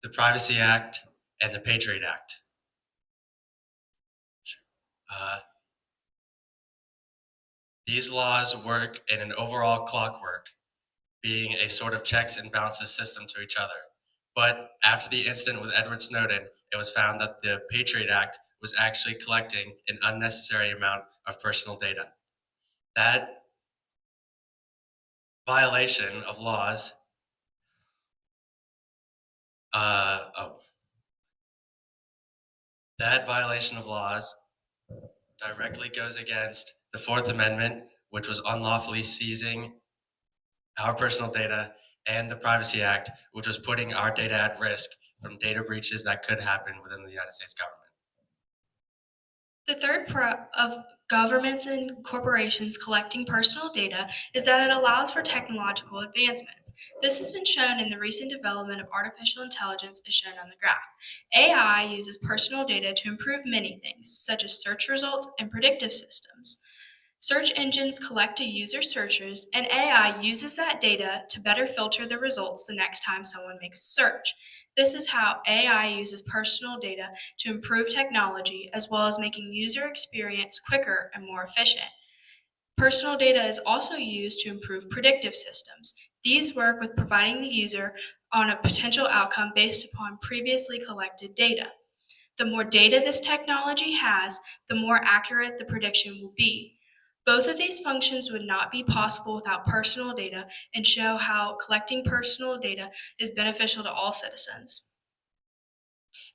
the Privacy Act, and the Patriot Act. These laws work in an overall clockwork, being a sort of checks and balances system to each other. But after the incident with Edward Snowden, it was found that the Patriot Act was actually collecting an unnecessary amount of personal data. That violation of laws directly goes against the Fourth Amendment, which was unlawfully seizing our personal data, and the Privacy Act, which was putting our data at risk from data breaches that could happen within the United States government. The third pro of governments and corporations collecting personal data is that it allows for technological advancements. This has been shown in the recent development of artificial intelligence as shown on the graph. AI uses personal data to improve many things, such as search results and predictive systems. Search engines collect a user searches, and AI uses that data to better filter the results the next time someone makes a search. This is how AI uses personal data to improve technology as well as making user experience quicker and more efficient. Personal data is also used to improve predictive systems. These work with providing the user on a potential outcome based upon previously collected data. The more data this technology has, the more accurate the prediction will be. Both of these functions would not be possible without personal data and show how collecting personal data is beneficial to all citizens.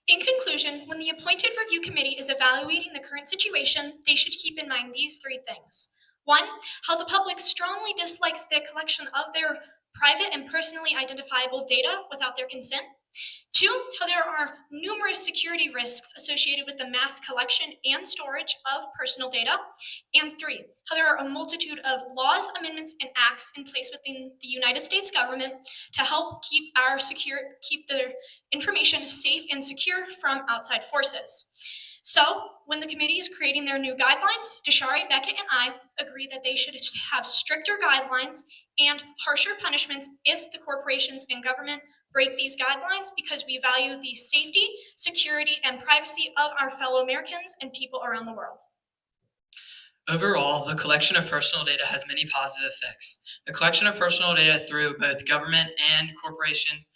In conclusion, when the appointed review committee is evaluating the current situation, they should keep in mind these 3 things. 1, how the public strongly dislikes the collection of their private and personally identifiable data without their consent. 2, how there are numerous security risks associated with the mass collection and storage of personal data. And 3, how there are a multitude of laws, amendments, and acts in place within the United States government to help keep the information safe and secure from outside forces. So, when the committee is creating their new guidelines, Deshari, Beckett, and I agree that they should have stricter guidelines and harsher punishments if the corporations and government break these guidelines, because we value the safety, security, and privacy of our fellow Americans and people around the world. Overall, the collection of personal data has many positive effects. The collection of personal data through both government and corporations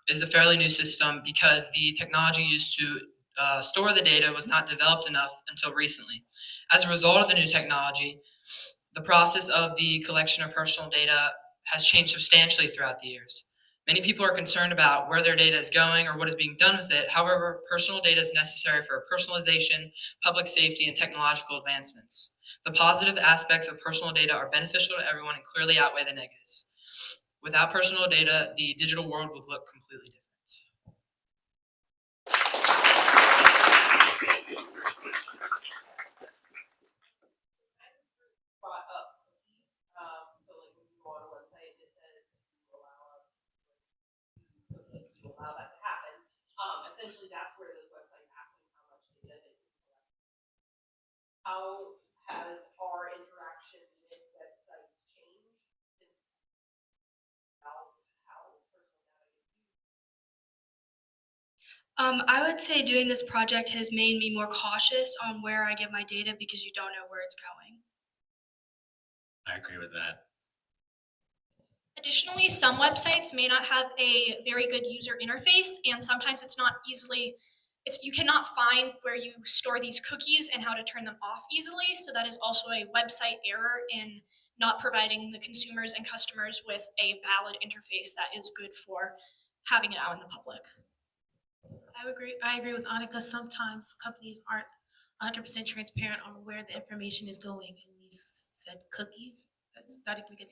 is a fairly new system because the technology used to store the data was not developed enough until recently. As a result of the new technology, the process of the collection of personal data has changed substantially throughout the years. Many people are concerned about where their data is going or what is being done with it. However, personal data is necessary for personalization, public safety, and technological advancements. The positive aspects of personal data are beneficial to everyone and clearly outweigh the negatives. Without personal data, the digital world would look completely different. Allow that to happen. Essentially, that's where the website asks how much data they can collect. How has our interaction with websites changed since about how personal data is used? I would say doing this project has made me more cautious on where I get my data because you don't know where it's going. I agree with that. Additionally, some websites may not have a very good user interface, and sometimes you cannot find where you store these cookies and how to turn them off easily. So that is also a website error in not providing the consumers and customers with a valid interface that is good for having it out in the public. I agree with Annika. Sometimes companies aren't 100% transparent on where the information is going. And you said cookies. That's not even good.